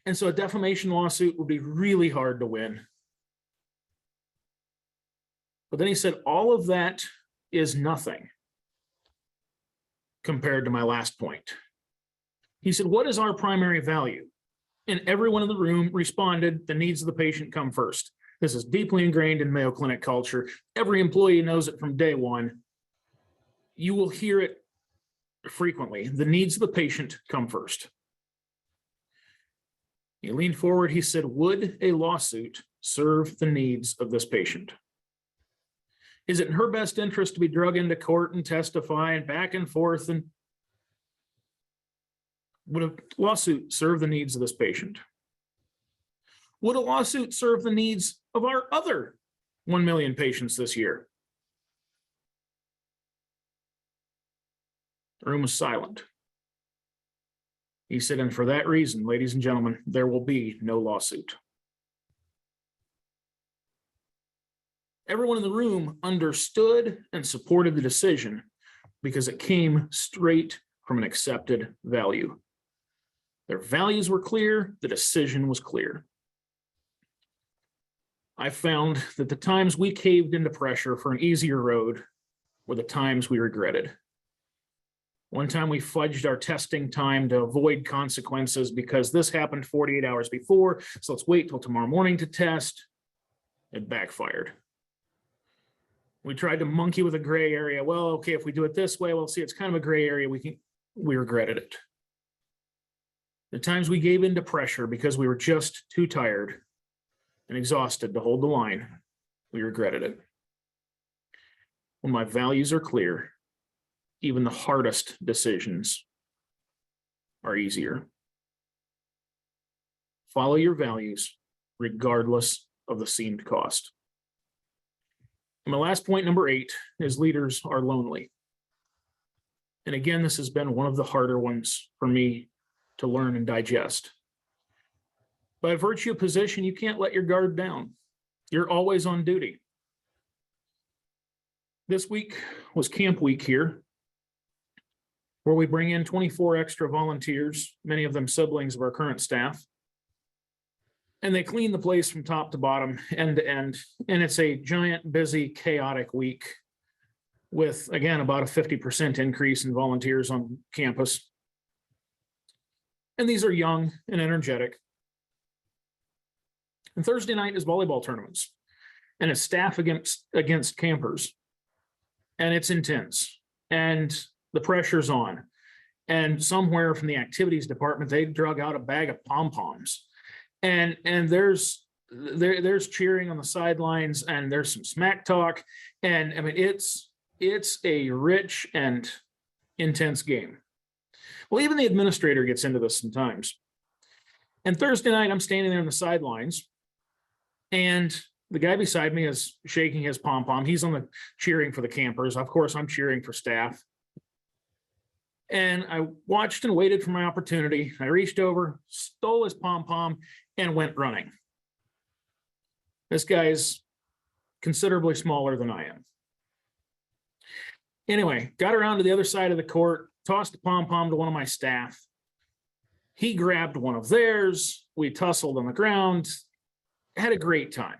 And so a defamation lawsuit would be really hard to win. But then he said, all of that is nothing compared to my last point. He said, what is our primary value? And everyone in the room responded, the needs of the patient come first. This is deeply ingrained in Mayo Clinic culture. Every employee knows it from day one. You will hear it frequently. The needs of the patient come first. He leaned forward, he said, would a lawsuit serve the needs of this patient? Is it in her best interest to be drug into court and testify and back and forth? And would a lawsuit serve the needs of this patient? Would a lawsuit serve the needs of our other 1 million patients this year? The room was silent. He said, and for that reason, ladies and gentlemen, there will be no lawsuit. Everyone in the room understood and supported the decision because it came straight from an accepted value. Their values were clear, the decision was clear. I found that the times we caved into pressure for an easier road were the times we regretted. One time we fudged our testing time to avoid consequences because this happened 48 hours before, so let's wait till tomorrow morning to test. It backfired. We tried to monkey with a gray area. Well, okay, if we do it this way, well, see, it's kind of a gray area. We regretted it. The times we gave into pressure because we were just too tired and exhausted to hold the line, we regretted it. When my values are clear, even the hardest decisions are easier. Follow your values regardless of the seemed cost. And my last point, number 8, is leaders are lonely. And again, this has been one of the harder ones for me to learn and digest. By virtue of position, you can't let your guard down. You're always on duty. This week was camp week here, where we bring in 24 extra volunteers, many of them siblings of our current staff. And they clean the place from top to bottom, end to end. And it's a giant, busy, chaotic week with, again, about a 50% increase in volunteers on campus. And these are young and energetic. And Thursday night is volleyball tournaments, and it's staff against campers. And it's intense, and the pressure's on. And somewhere from the activities department, they drug out a bag of pom-poms. And there's cheering on the sidelines, and there's some smack talk. And I mean, it's a rich and intense game. Well, even the administrator gets into this sometimes. And Thursday night, I'm standing there on the sidelines, and the guy beside me is shaking his pom-pom. He's on the cheering for the campers. Of course, I'm cheering for staff. And I watched and waited for my opportunity. I reached over, stole his pom-pom, and went running. This guy's considerably smaller than I am. Anyway, got around to the other side of the court, tossed the pom-pom to one of my staff. He grabbed one of theirs. We tussled on the ground, had a great time.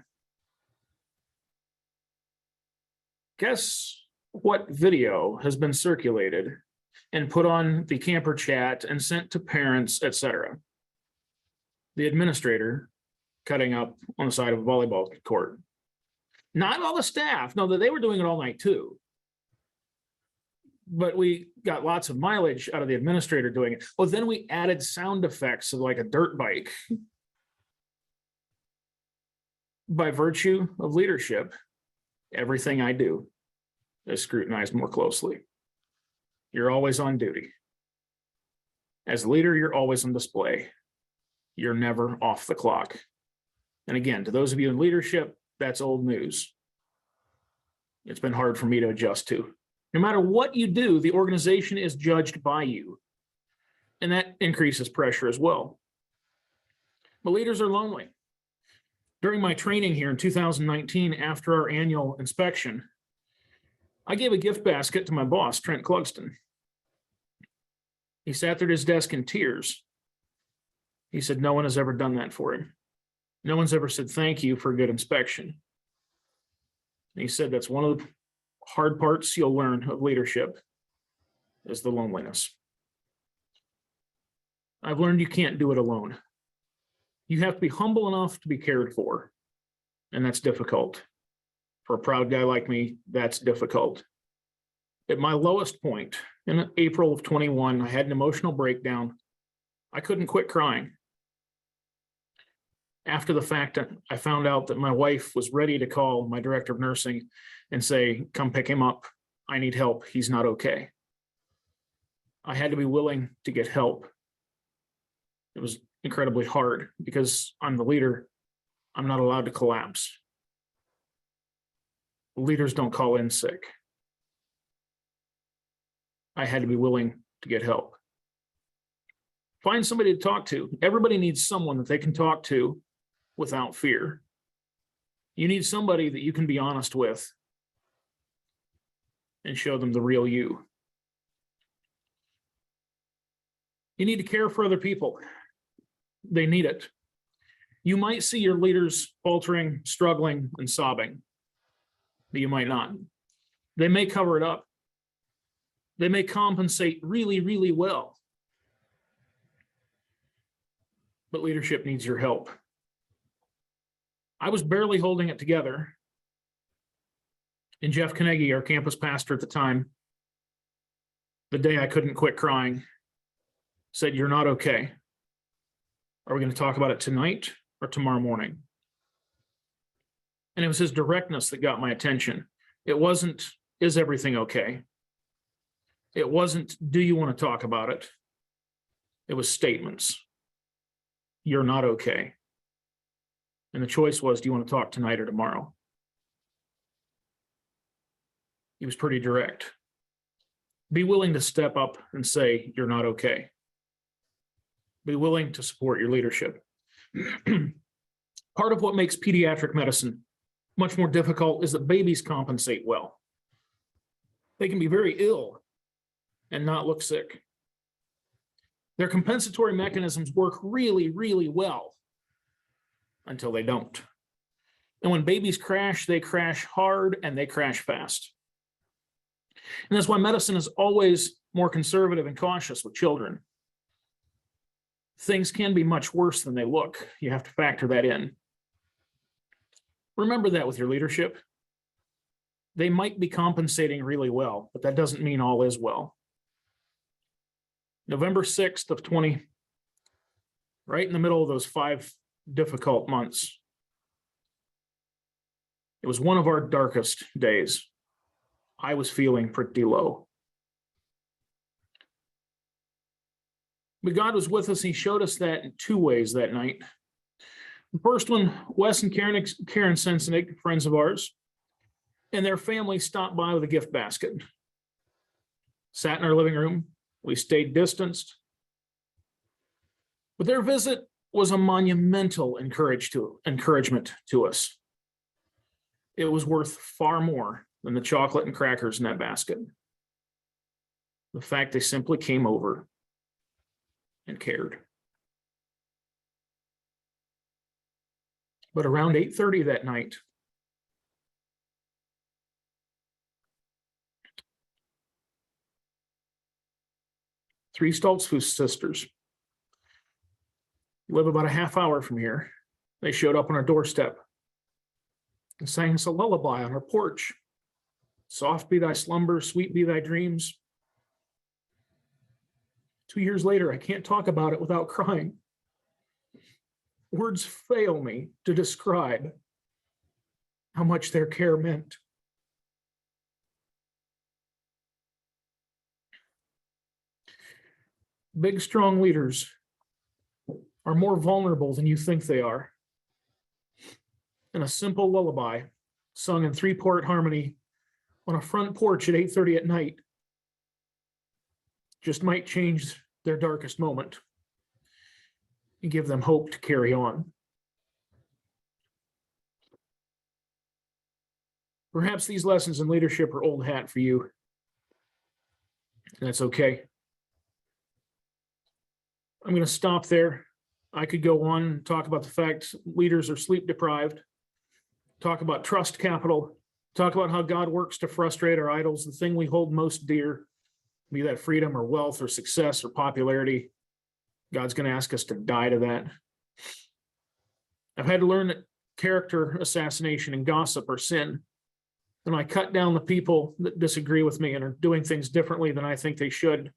Guess what video has been circulated and put on the camper chat and sent to parents, etc.? The administrator cutting up on the side of a volleyball court. Not all the staff. No, they were doing it all night too. But we got lots of mileage out of the administrator doing it. Well, then we added sound effects of like a dirt bike. By virtue of leadership, everything I do is scrutinized more closely. You're always on duty. As a leader, you're always on display. You're never off the clock. And again, to those of you in leadership, that's old news. It's been hard for me to adjust to. No matter what you do, the organization is judged by you. And that increases pressure as well. But leaders are lonely. During my training here in 2019, after our annual inspection, I gave a gift basket to my boss, Trent Clugston. He sat there at his desk in tears. He said, no one has ever done that for him. No one's ever said thank you for a good inspection. And he said that's one of the hard parts you'll learn of leadership is the loneliness. I've learned you can't do it alone. You have to be humble enough to be cared for, and that's difficult. For a proud guy like me, that's difficult. At my lowest point in April of 21, I had an emotional breakdown. I couldn't quit crying. After the fact, I found out that my wife was ready to call my director of nursing and say, come pick him up. I need help. He's not okay. I had to be willing to get help. It was incredibly hard because I'm the leader. I'm not allowed to collapse. Leaders don't call in sick. I had to be willing to get help. Find somebody to talk to. Everybody needs someone that they can talk to without fear. You need somebody that you can be honest with and show them the real you. You need to care for other people. They need it. You might see your leaders faltering, struggling, and sobbing, but you might not. They may cover it up. They may compensate really, really well. But leadership needs your help. I was barely holding it together. And Jeff Carnegie, our campus pastor at the time, the day I couldn't quit crying, said, "You're not okay. Are we going to talk about it tonight or tomorrow morning?" And it was his directness that got my attention. It wasn't, is everything okay? It wasn't, do you want to talk about it? It was statements. You're not okay. And the choice was, do you want to talk tonight or tomorrow? He was pretty direct. Be willing to step up and say, you're not okay. Be willing to support your leadership. Part of what makes pediatric medicine much more difficult is that babies compensate well. They can be very ill and not look sick. Their compensatory mechanisms work really, really well until they don't. And when babies crash, they crash hard and they crash fast. And that's why medicine is always more conservative and cautious with children. Things can be much worse than they look. You have to factor that in. Remember that with your leadership. They might be compensating really well, but that doesn't mean all is well. November 6th of 20, right in the middle of those 5 difficult months. It was one of our darkest days. I was feeling pretty low. But God was with us. He showed us that in 2 ways that night. The first one, Wes and Karen Sensenig, friends of ours, and their family stopped by with a gift basket. Sat in our living room. We stayed distanced. But their visit was a monumental encouragement to us. It was worth far more than the chocolate and crackers in that basket. The fact they simply came over and cared. But around 8:30 that night, three Stoltzfus sisters live about a half hour from here. They showed up on our doorstep and sang us a lullaby on our porch. Soft be thy slumber, sweet be thy dreams. 2 years later, I can't talk about it without crying. Words fail me to describe how much their care meant. Big, strong leaders are more vulnerable than you think they are. And a simple lullaby sung in 3-part harmony on a front porch at 8:30 at night just might change their darkest moment and give them hope to carry on. Perhaps these lessons in leadership are old hat for you. And that's okay. I'm going to stop there. I could go on and talk about the fact leaders are sleep deprived, talk about trust capital, talk about how God works to frustrate our idols, the thing we hold most dear, be that freedom or wealth or success or popularity. God's going to ask us to die to that. I've had to learn that character assassination and gossip are sin. And I cut down the people that disagree with me and are doing things differently than I think they should.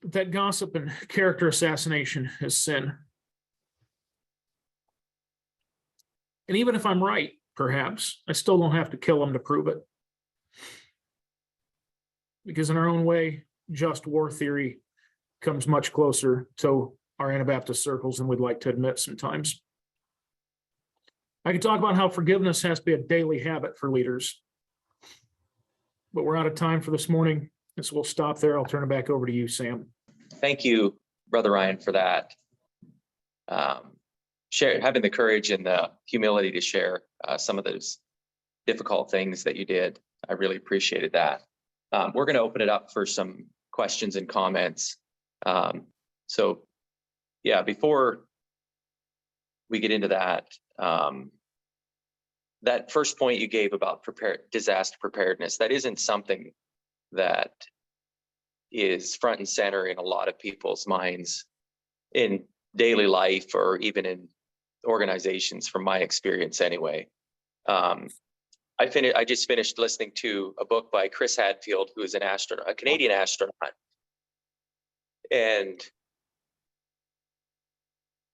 But that gossip and character assassination is sin. And even if I'm right, perhaps, I still don't have to kill them to prove it. Because in our own way, just war theory comes much closer to our Anabaptist circles than we'd like to admit sometimes. I could talk about how forgiveness has to be a daily habit for leaders. But we're out of time for this morning, and so we'll stop there. I'll turn it back over to you, Sam. Thank you, Brother Ryan, for that. Having the courage and the humility to share some of those difficult things that you did. I really appreciated that. We're going to open it up for some questions and comments. So yeah, before we get into that, that first point you gave about disaster preparedness, that isn't something that is front and center in a lot of people's minds in daily life or even in organizations, from my experience anyway. I just finished listening to a book by Chris Hadfield, who is an astronaut, a Canadian astronaut. And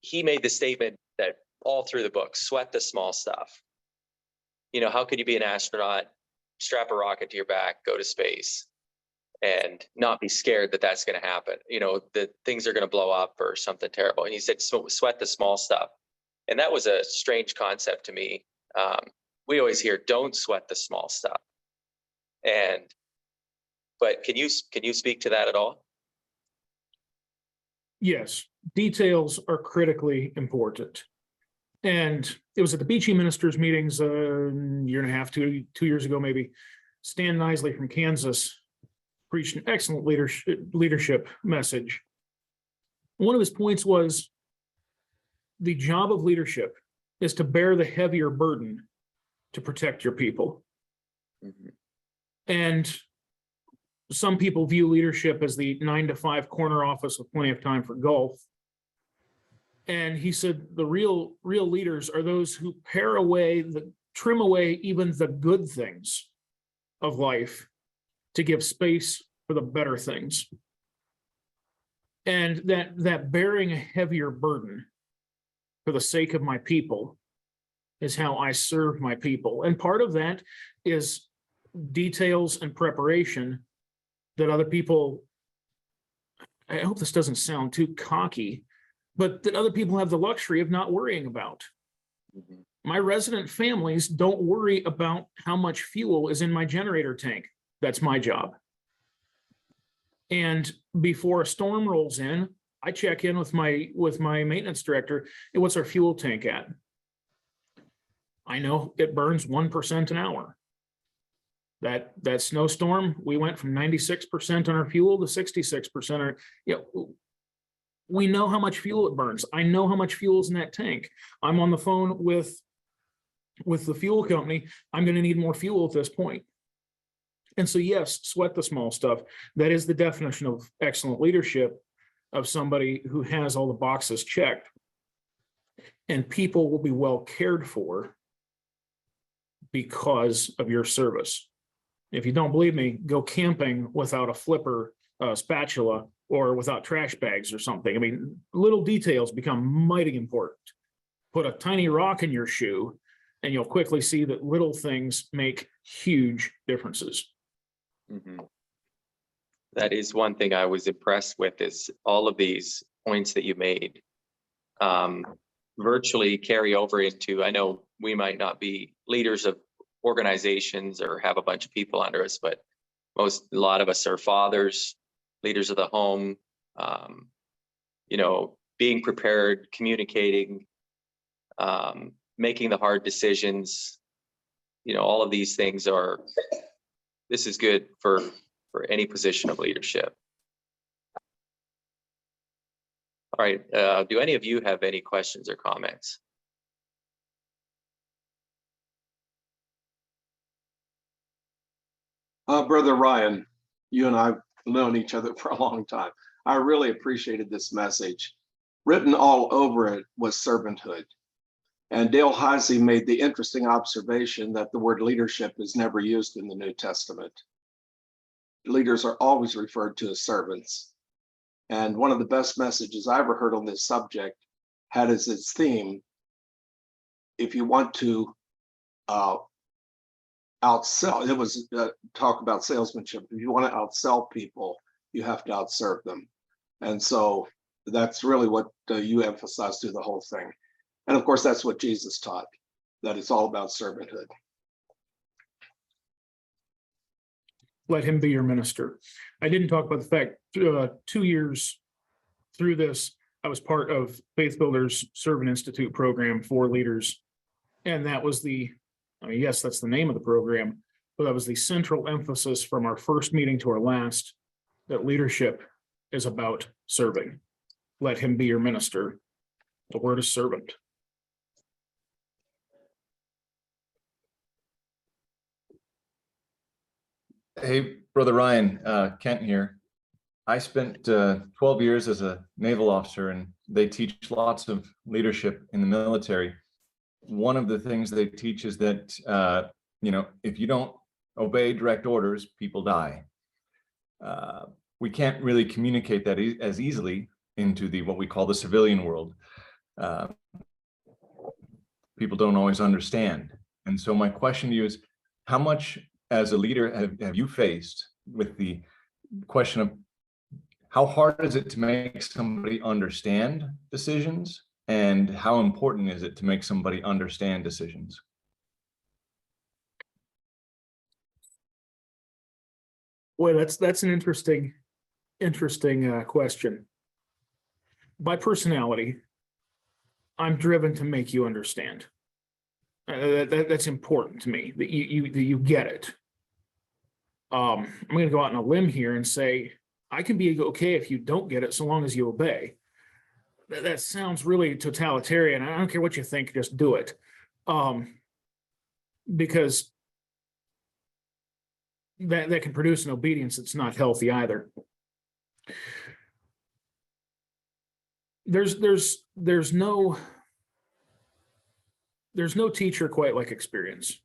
he made the statement that all through the book, sweat the small stuff. You know, how could you be an astronaut, strap a rocket to your back, go to space, and not be scared that that's going to happen? You know, that things are going to blow up or something terrible. And he said, sweat the small stuff. And that was a strange concept to me. We always hear, don't sweat the small stuff. And But can you speak to that at all? Yes, details are critically important. And it was at the Beachy Ministers meetings a year and a half, 2 years ago, maybe. Stan Nisley from Kansas preached an excellent leadership message. One of his points was the job of leadership is to bear the heavier burden to protect your people. Mm-hmm. And some people view leadership as the 9 to 5 corner office with plenty of time for golf. And he said the real leaders are those who trim away even the good things of life to give space for the better things. And that bearing a heavier burden for the sake of my people is how I serve my people. And part of that is details and preparation that other people, I hope this doesn't sound too cocky, but that other people have the luxury of not worrying about. Mm-hmm. My resident families don't worry about how much fuel is in my generator tank. That's my job. And before a storm rolls in, I check in with my maintenance director. Hey, what's our fuel tank at? I know it burns 1% an hour. That snowstorm, we went from 96% on our fuel to 66%. We know how much fuel it burns. I know how much fuel is in that tank. I'm on the phone with the fuel company. I'm going to need more fuel at this point. And so, yes, sweat the small stuff. That is the definition of excellent leadership, of somebody who has all the boxes checked. And people will be well cared for because of your service. If you don't believe me, go camping without a flipper spatula or without trash bags or something. I mean, little details become mighty important. Put a tiny rock in your shoe and you'll quickly see that little things make huge differences. Mm-hmm. That is one thing I was impressed with, is all of these points that you made virtually carry over into, I know we might not be leaders of organizations or have a bunch of people under us, but a lot of us are fathers, leaders of the home, being prepared, communicating, making the hard decisions, all of these things this is good for any position of leadership. All right, do any of you have any questions or comments? Brother Ryan, you and I have known each other for a long time. I really appreciated this message. Written all over it was servanthood. And Dale Heisey made the interesting observation that the word leadership is never used in the New Testament. Leaders are always referred to as servants. And one of the best messages I ever heard on this subject had as its theme, if you want to outsell, it was talk about salesmanship. If you want to outsell people, you have to outserve them. And so that's really what you emphasize through the whole thing. And of course, that's what Jesus taught, that it's all about servanthood. Let him be your minister. I didn't talk about the fact 2 years through this, I was part of Faith Builders Servant Institute program for leaders. And that was yes, that's the name of the program, but that was the central emphasis from our first meeting to our last, that leadership is about serving. Let him be your minister. The word is servant. Hey, Brother Ryan, Kent here. I spent 12 years as a naval officer, and they teach lots of leadership in the military. One of the things they teach is that, if you don't obey direct orders, people die. We can't really communicate that as easily into what we call the civilian world. People don't always understand. And so my question to you is, how much as a leader have you faced with the question of how hard is it to make somebody understand decisions, and how important is it to make somebody understand decisions? Boy, that's an interesting question. By personality, I'm driven to make you understand. That's important to me, that you get it. I'm going to go out on a limb here and say I can be okay if you don't get it, so long as you obey. That sounds really totalitarian. I don't care what you think, just do it. Because that can produce an obedience that's not healthy either. There's no teacher quite like experience.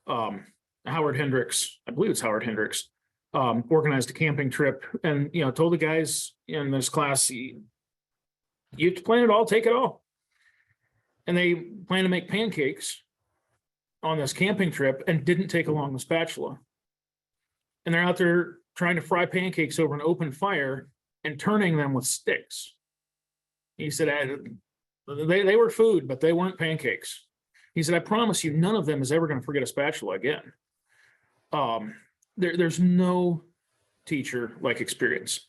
Howard Hendricks, I believe it's Howard Hendricks, organized a camping trip and, told the guys in this class, you plan it all, take it all. And they planned to make pancakes on this camping trip and didn't take along the spatula. And they're out there trying to fry pancakes over an open fire and turning them with sticks. He said, they were food, but they weren't pancakes. He said, I promise you, none of them is ever going to forget a spatula again. There's no teacher like experience.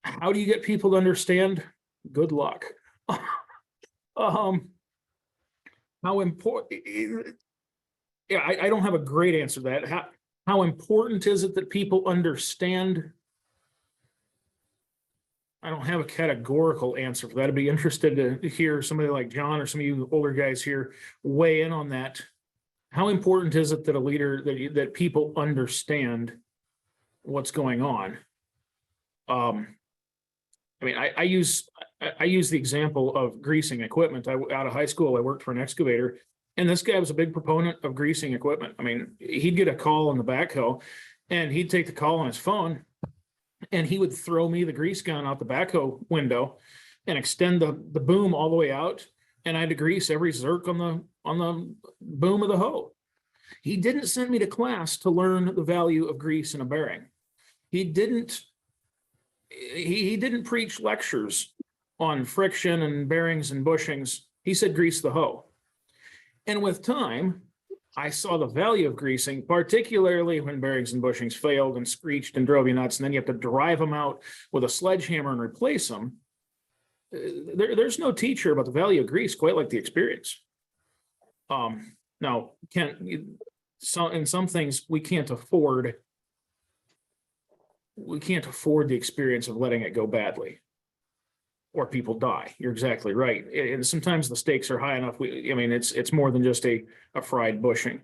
How do you get people to understand? Good luck. How important? Yeah, I don't have a great answer to that. How important is it that people understand? I don't have a categorical answer for that. I'd be interested to hear somebody like John or some of you older guys here weigh in on that. How important is it that a leader, that people understand what's going on? I mean, I use the example of greasing equipment. Out of high school, I worked for an excavator, and this guy was a big proponent of greasing equipment. I mean, he'd get a call on the backhoe, and he'd take the call on his phone, and he would throw me the grease gun out the backhoe window and extend the boom all the way out, and I had to grease every zerk on the boom of the hoe. He didn't send me to class to learn the value of grease in a bearing. He didn't preach lectures on friction and bearings and bushings. He said, grease the hoe. And with time, I saw the value of greasing, particularly when bearings and bushings failed and screeched and drove you nuts, and then you have to drive them out with a sledgehammer and replace them. There's no teacher about the value of grease quite like the experience. Now, in some things we can't afford the experience of letting it go badly, or people die. You're exactly right. And sometimes the stakes are high enough. It's more than just a fried bushing.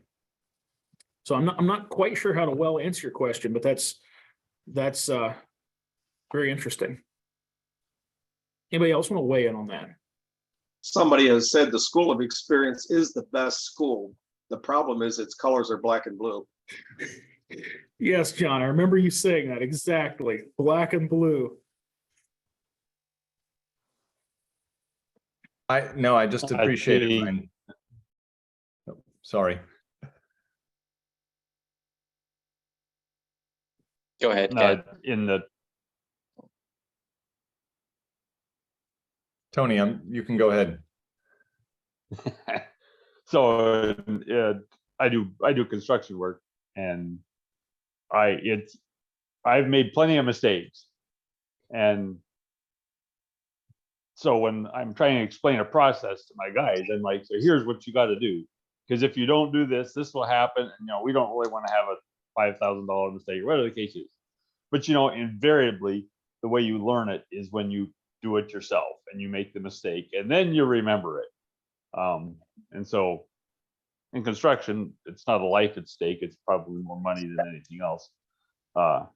So I'm not quite sure how to well answer your question, but that's very interesting. Anybody else want to weigh in on that? Somebody has said the school of experience is the best school. The problem is its colors are black and blue. Yes, John, I remember you saying that exactly. Black and blue. I just appreciate it, Ryan. Oh, sorry. Go ahead, Ken. Tony, you can go ahead. So I do construction work, and I've made plenty of mistakes, and so when I'm trying to explain a process to my guys, I'm like, so here's what you got to do, because if you don't do this, this will happen. And we don't really want to have a $5,000 mistake, or whatever the case is. But invariably, the way you learn it is when you do it yourself and you make the mistake, and then you remember it. And so in construction, it's not a life at stake. It's probably more money than anything else. But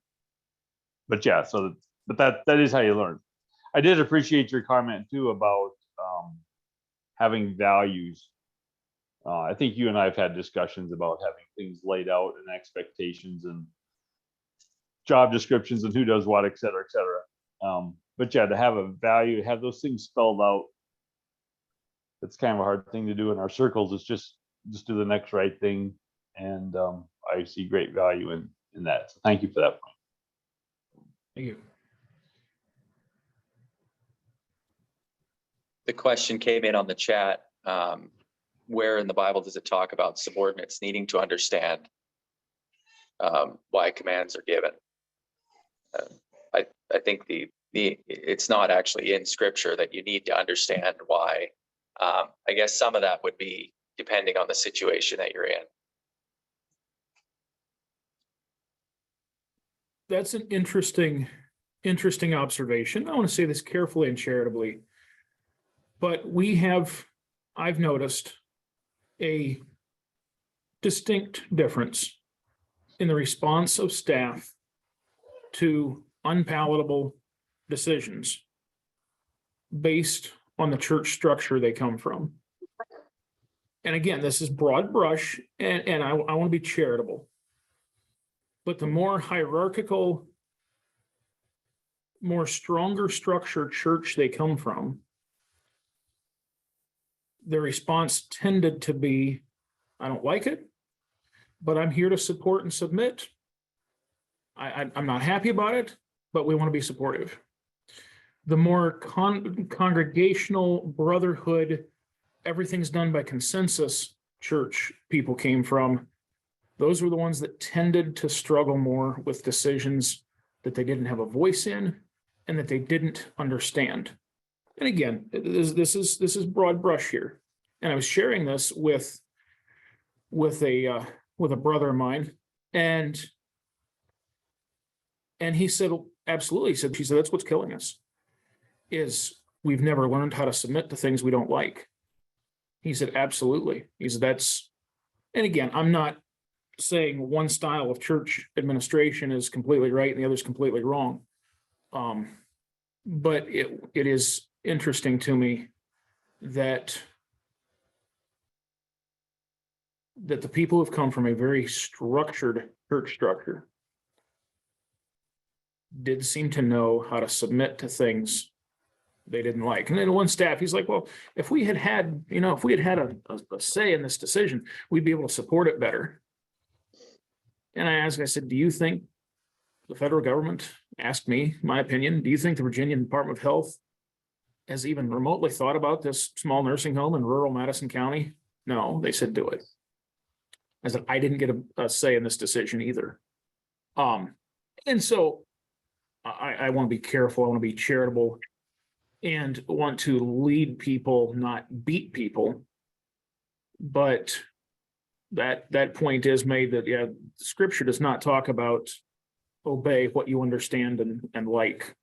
yeah, but that is how you learn. I did appreciate your comment too about having values. I think you and I have had discussions about having things laid out and expectations and job descriptions and who does what, et cetera, et cetera. But yeah, to have a value, have those things spelled out, it's kind of a hard thing to do in our circles. It's just do the next right thing. And I see great value in that. So thank you for that point. Thank you. The question came in on the chat. Where in the Bible does it talk about subordinates needing to understand? why commands are given. I think it's not actually in scripture that you need to understand why. I guess some of that would be depending on the situation that you're in. That's an interesting observation. I want to say this carefully and charitably, but I've noticed a distinct difference in the response of staff to unpalatable decisions based on the church structure they come from. And again, this is broad brush, and I want to be charitable. But the more hierarchical, more stronger structured church they come from, the response tended to be, I don't like it, but I'm here to support and submit. I'm not happy about it, but we want to be supportive. The more congregational brotherhood, everything's done by consensus church people came from, those were the ones that tended to struggle more with decisions that they didn't have a voice in and that they didn't understand. And again, this is broad brush here. And I was sharing this with a brother of mine, and he said, absolutely. She said, that's what's killing us, is we've never learned how to submit to things we don't like. He said, absolutely. He said, and again, I'm not saying one style of church administration is completely right and the other is completely wrong. But it is interesting to me that the people who've come from a very structured church structure did seem to know how to submit to things they didn't like. And then one staff, he's like, well, if we had had a say in this decision, we'd be able to support it better. And I said, do you think the federal government, asked me my opinion, do you think the Virginia Department of Health has even remotely thought about this small nursing home in rural Madison County? No, they said do it. I said, I didn't get a say in this decision either. And so I want to be careful. I want to be charitable and want to lead people, not beat people. But that point is made that, yeah, scripture does not talk about obey what you understand and like.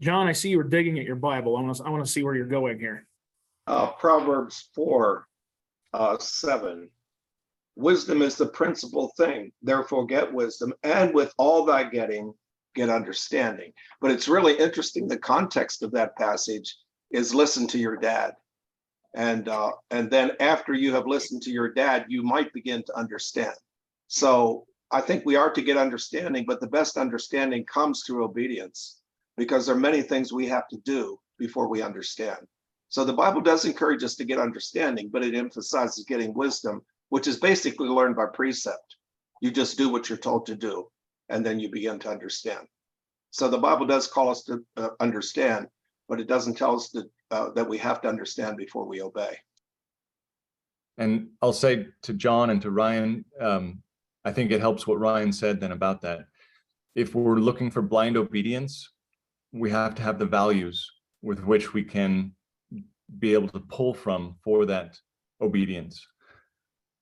John, I see you were digging at your Bible. I want to see where you're going here. Proverbs 4:7. Wisdom is the principal thing. Therefore, get wisdom, and with all thy getting, get understanding. But it's really interesting. The context of that passage is listen to your dad. And then after you have listened to your dad, you might begin to understand. So I think we are to get understanding, but the best understanding comes through obedience, because there are many things we have to do before we understand. So the Bible does encourage us to get understanding, but it emphasizes getting wisdom, which is basically learned by precept. You just do what you're told to do, and then you begin to understand. So the Bible does call us to understand, but it doesn't tell us that we have to understand before we obey. And I'll say to John and to Ryan, I think it helps what Ryan said then about that. If we're looking for blind obedience, we have to have the values with which we can be able to pull from for that obedience.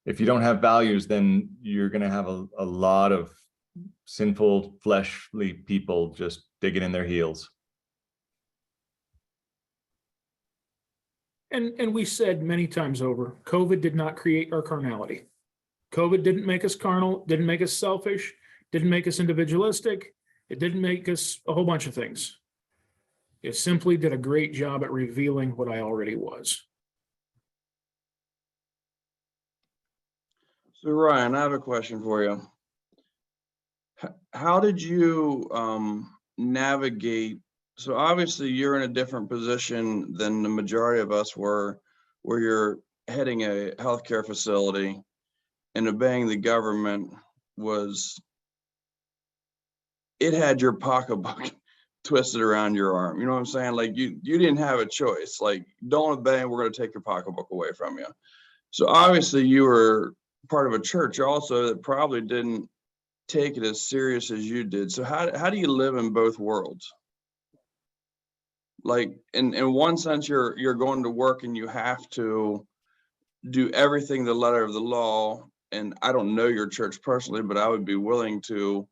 If you don't have values, then you're going to have a lot of sinful, fleshly people just digging in their heels. And we said many times over, COVID did not create our carnality. COVID didn't make us carnal, didn't make us selfish, didn't make us individualistic. It didn't make us a whole bunch of things. It simply did a great job at revealing what I already was. So Ryan, I have a question for you. How did you navigate? So obviously you're in a different position than the majority of us were, where you're heading a healthcare facility and obeying the government it had your pocketbook twisted around your arm. You know what I'm saying? Like you didn't have a choice. Like, don't obey, we're going to take your pocketbook away from you. So obviously you were part of a church also that probably didn't take it as serious as you did. So how do you live in both worlds? Like in one sense, you're going to work and you have to do everything the letter of the law. And I don't know your church personally, but I would be willing to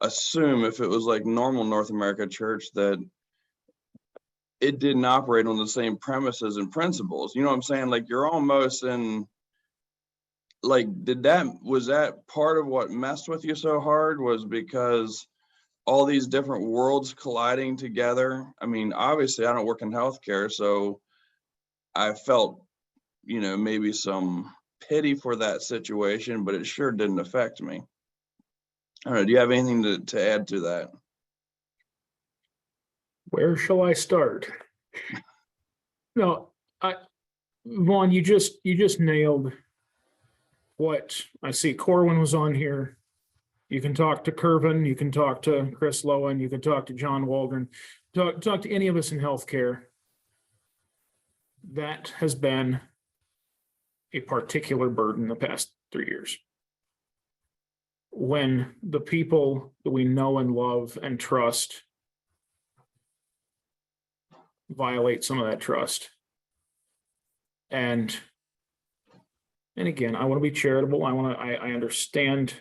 assume if it was like normal North America church that it didn't operate on the same premises and principles. You know what I'm saying? Like you're almost in, like, was that part of what messed with you so hard, was because all these different worlds colliding together? I mean, obviously I don't work in healthcare, so I felt, maybe some pity for that situation, but it sure didn't affect me. I don't know, do you have anything to add to that? Where shall I start? No, Vaughn, you just nailed what I see. Corwin was on here. You can talk to Kervin, you can talk to Chris Lowen, you can talk to John Waldron, talk to any of us in healthcare. That has been a particular burden the past 3 years. When the people that we know and love and trust violate some of that trust. And again, I want to be charitable. I understand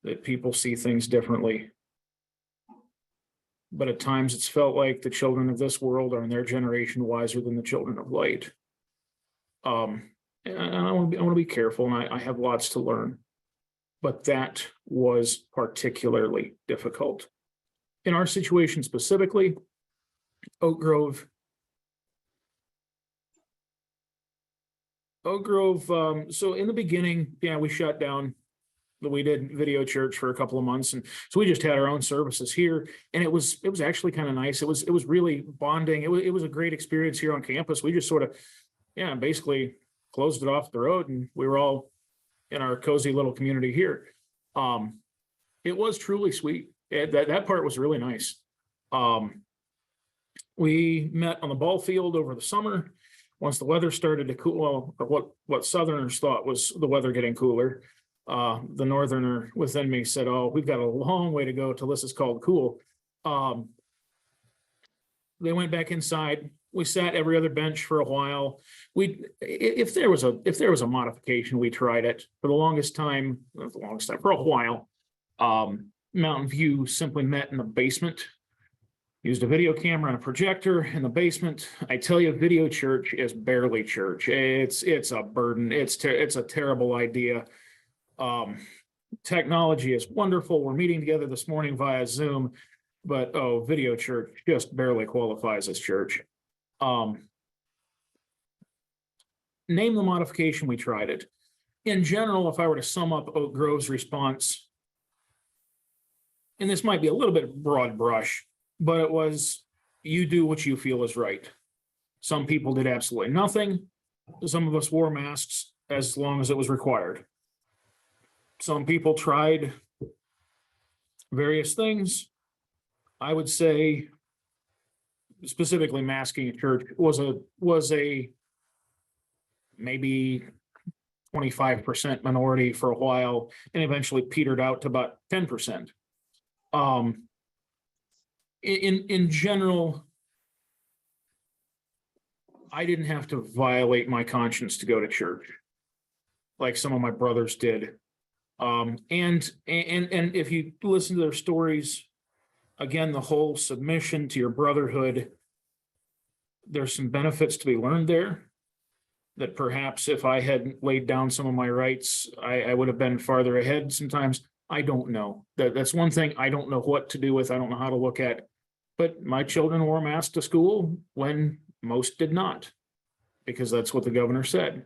that people see things differently. But at times it's felt like the children of this world are in their generation wiser than the children of light. And I want to be careful, and I have lots to learn. But that was particularly difficult. In our situation specifically, Oak Grove, so in the beginning, we shut down. We did video church for a couple of months, and so we just had our own services here, and it was actually kind of nice. It was really bonding. It was a great experience here on campus. We just sort of, basically closed it off the road, and we were all in our cozy little community here. It was truly sweet. That part was really nice. We met on the ball field over the summer. Once the weather started to cool, or what Southerners thought was the weather getting cooler, the Northerner within me said, "Oh, we've got a long way to go till this is called cool." They went back inside. We sat every other bench for a while. If there was a modification, we tried it for for a while. Mountain View simply met in the basement. Used a video camera and a projector in the basement. I tell you, video church is barely church. It's a burden. It's a terrible idea. Technology is wonderful. We're meeting together this morning via Zoom, but video church just barely qualifies as church. Name the modification, we tried it. In general, if I were to sum up Oak Grove's response, and this might be a little bit broad brush, but it was, you do what you feel is right. Some people did absolutely nothing. Some of us wore masks as long as it was required. Some people tried various things. I would say specifically masking at church was a maybe 25% minority for a while, and eventually petered out to about 10%. In general, I didn't have to violate my conscience to go to church like some of my brothers did. And if you listen to their stories, again, the whole submission to your brotherhood, there's some benefits to be learned there that perhaps if I had laid down some of my rights, I would have been farther ahead sometimes. I don't know. That's one thing I don't know what to do with. I don't know how to look at. But my children wore masks to school when most did not, because that's what the governor said.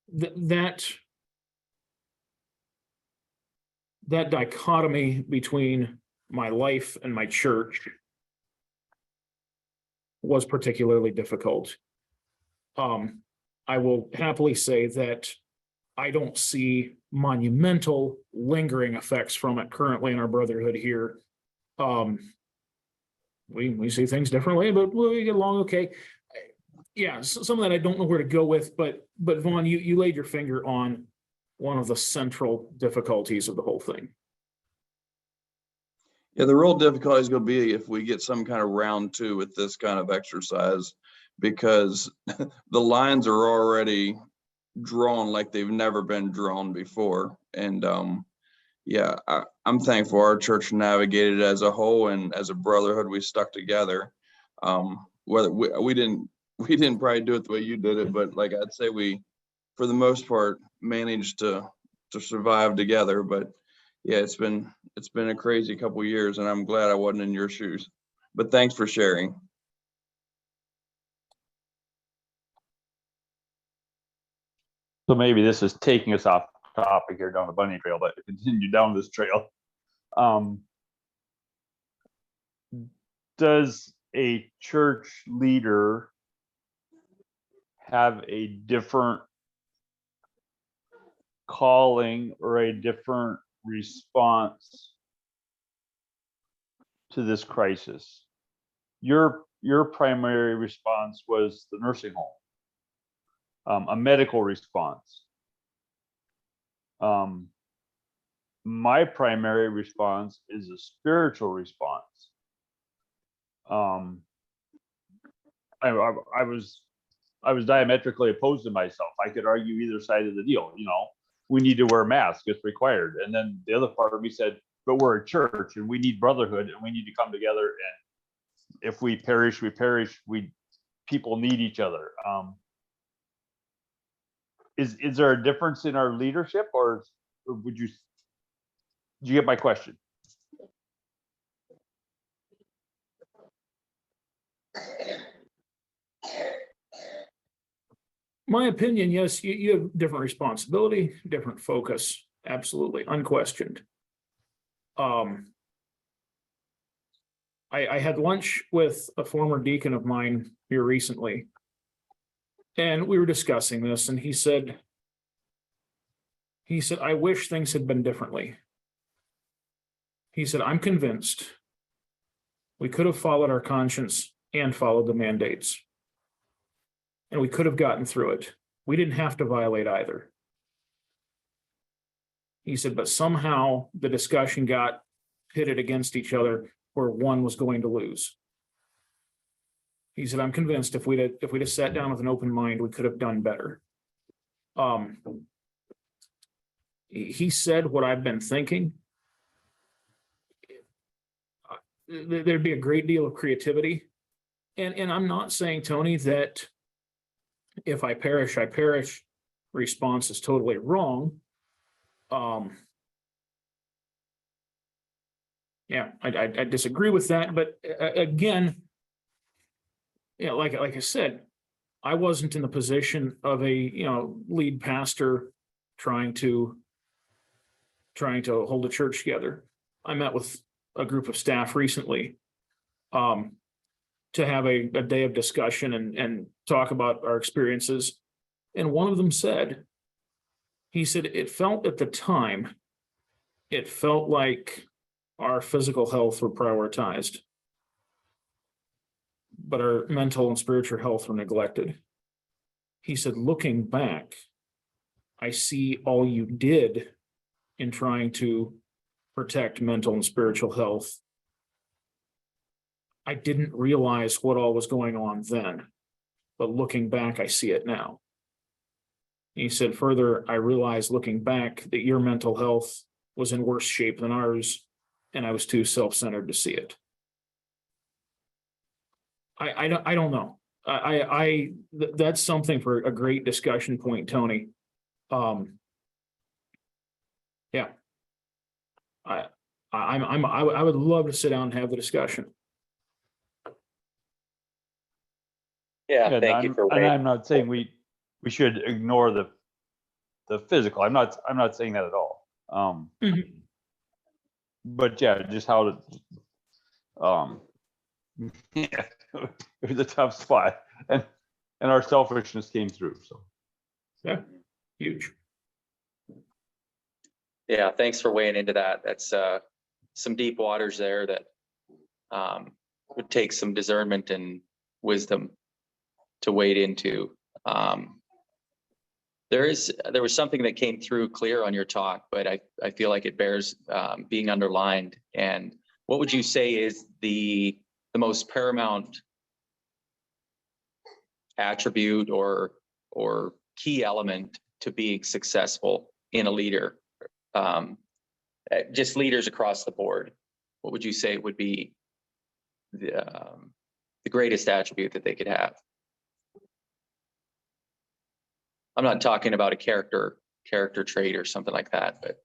That dichotomy between my life and my church was particularly difficult. I will happily say that I don't see monumental lingering effects from it currently in our brotherhood here. We see things differently, but we get along okay. yeah, some of that I don't know where to go with, but Vaughn, you laid your finger on one of the central difficulties of the whole thing. Yeah, the real difficulty is going to be if we get some kind of round 2 with this kind of exercise, because the lines are already drawn like they've never been drawn before. And yeah, I'm thankful our church navigated as a whole, and as a brotherhood, we stuck together. Whether we didn't probably do it the way you did it, but like I'd say we, for the most part, managed to survive together. But yeah, it's been a crazy couple of years, and I'm glad I wasn't in your shoes. But thanks for sharing. So maybe this is taking us off topic here down the bunny trail, but continue down this trail. Does a church leader have a different calling or a different response to this crisis? Your primary response was the nursing home, a medical response. My primary response is a spiritual response. I was diametrically opposed to myself. I could argue either side of the deal. You know, we need to wear masks; it's required. And then the other part of me said, "But we're a church, and we need brotherhood, and we need to come together. And if we perish, we perish. People need each other." Is there a difference in our leadership, or did you get my question? My opinion, yes, you have different responsibility, different focus, absolutely, unquestioned. I had lunch with a former deacon of mine here recently, and we were discussing this, and he said, I wish things had been differently. He said, I'm convinced we could have followed our conscience and followed the mandates. And we could have gotten through it. We didn't have to violate either. He said, but somehow the discussion got pitted against each other where one was going to lose. He said, I'm convinced if we'd have sat down with an open mind, we could have done better. He said what I've been thinking. There'd be a great deal of creativity. And I'm not saying, Tony, that if I perish, I perish response is totally wrong. Yeah, I disagree with that, but again, yeah, like I said, I wasn't in the position of a lead pastor trying to hold a church together. I met with a group of staff recently to have a day of discussion and talk about our experiences. And one of them said, he said, it felt at the time, it felt like our physical health were prioritized, but our mental and spiritual health were neglected. He said, looking back, I see all you did in trying to protect mental and spiritual health. I didn't realize what all was going on then, but looking back, I see it now. He said, further, I realized looking back that your mental health was in worse shape than ours, and I was too self-centered to see it. I don't know. That's something for a great discussion point, Tony. Yeah. I would love to sit down and have the discussion. Yeah, thank you for and I'm not saying we should ignore the physical. I'm not saying that at all. But yeah, just how to yeah, it was a tough spot, and our selfishness came through. So yeah, huge. Yeah, thanks for weighing into that. That's some deep waters there that would take some discernment and wisdom. wade into. There was something that came through clear on your talk, but I feel like it bears being underlined. And what would you say is the most paramount attribute or key element to being successful in a leader? Just leaders across the board. What would you say would be the greatest attribute that they could have? I'm not talking about a character trait or something like that, but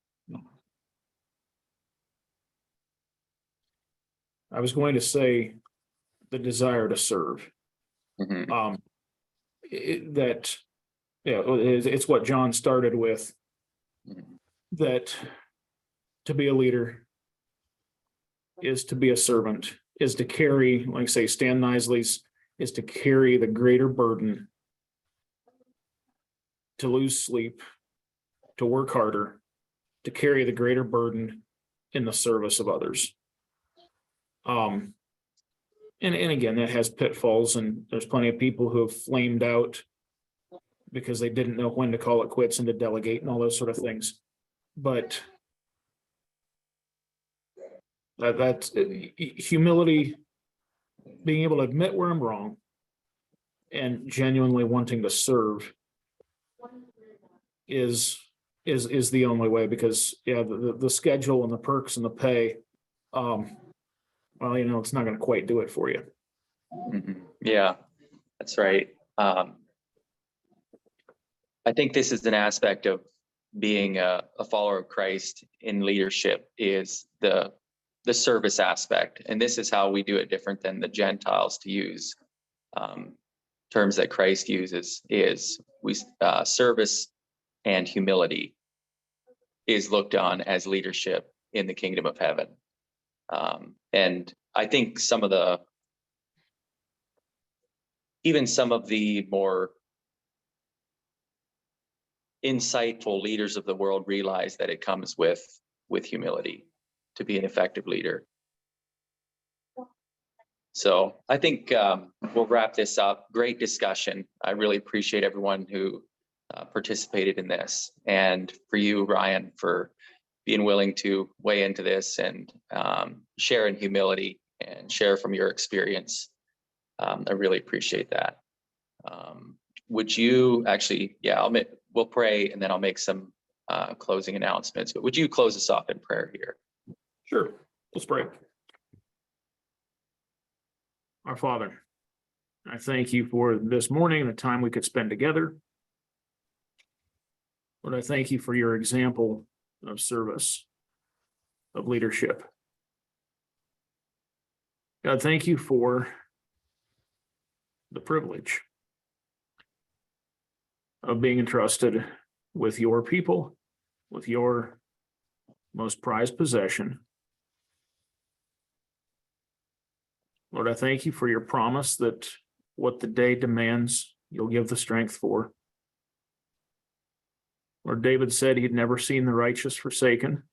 I was going to say the desire to serve. mhm. It's what John started with, Mhm. that to be a leader is to be a servant, is to carry, like say Stan Nisley's, is to carry the greater burden, to lose sleep, to work harder, to carry the greater burden in the service of others. And again, that has pitfalls, and there's plenty of people who have flamed out because they didn't know when to call it quits and to delegate and all those sort of things. But that's humility, being able to admit where I'm wrong and genuinely wanting to serve is the only way, because the schedule and the perks and the pay, well, it's not going to quite do it for you. Mhm. Yeah, that's right. I think this is an aspect of being a follower of Christ in leadership, is the service aspect. And this is how we do it different than the Gentiles, to use terms that Christ uses, is service and humility is looked on as leadership in the kingdom of heaven. And I think some of the more insightful leaders of the world realize that it comes with humility to be an effective leader. So I think we'll wrap this up. Great discussion. I really appreciate everyone who participated in this, and for you, Ryan, for being willing to weigh into this and share in humility and share from your experience. I really appreciate that. Would you actually, we'll pray and then I'll make some closing announcements, but would you close us off in prayer here? Sure. Let's pray. Our Father, I thank you for this morning and the time we could spend together. Lord, I thank you for your example of service, of leadership. God, thank you for the privilege of being entrusted with your people, with your most prized possession. Lord, I thank you for your promise that what the day demands, you'll give the strength for. Lord, David said he'd never seen the righteous forsaken.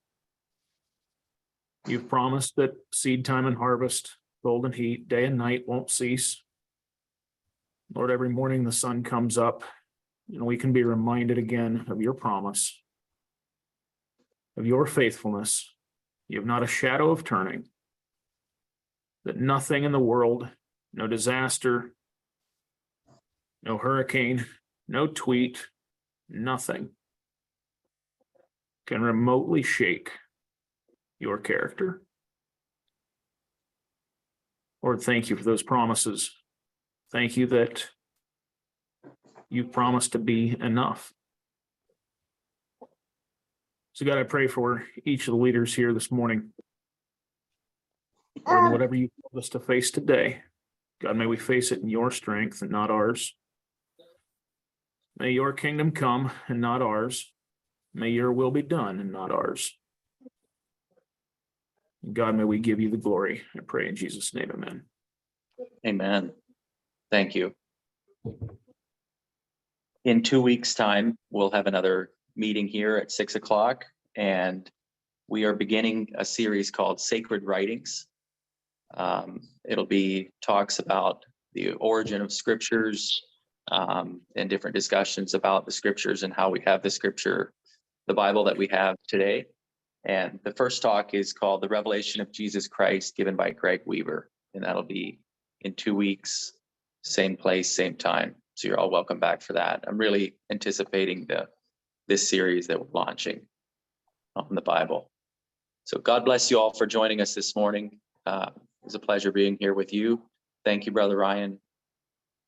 You've promised that seed time and harvest, cold and heat, day and night won't cease. Lord, every morning the sun comes up and we can be reminded again of your promise, of your faithfulness. You have not a shadow of turning, that nothing in the world, no disaster, no hurricane, no tweet, nothing can remotely shake your character. Lord, thank you for those promises. Thank you that you've promised to be enough. So God, I pray for each of the leaders here this morning. Lord, whatever you told us to face today, God, may we face it in your strength and not ours. May your kingdom come and not ours. May your will be done and not ours. And God, may we give you the glory. I pray in Jesus' name, amen. Amen. Thank you. In 2 weeks' time, we'll have another meeting here at 6 o'clock, and we are beginning a series called Sacred Writings. It'll be talks about the origin of scriptures, and different discussions about the scriptures and how we have the Bible that we have today. And the first talk is called The Revelation of Jesus Christ, given by Greg Weaver. And that'll be in 2 weeks, same place, same time. So you're all welcome back for that. I'm really anticipating this series that we're launching on the Bible. So God bless you all for joining us this morning. It was a pleasure being here with you. Thank you, Brother Ryan,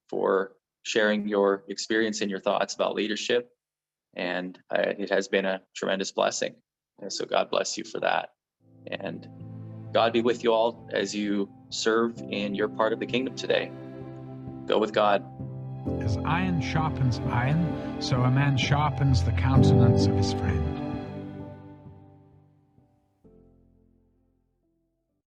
for sharing your experience and your thoughts about leadership. And it has been a tremendous blessing. And so God bless you for that. And God be with you all as you serve in your part of the kingdom today. Go with God. As iron sharpens iron, so a man sharpens the countenance of his friend.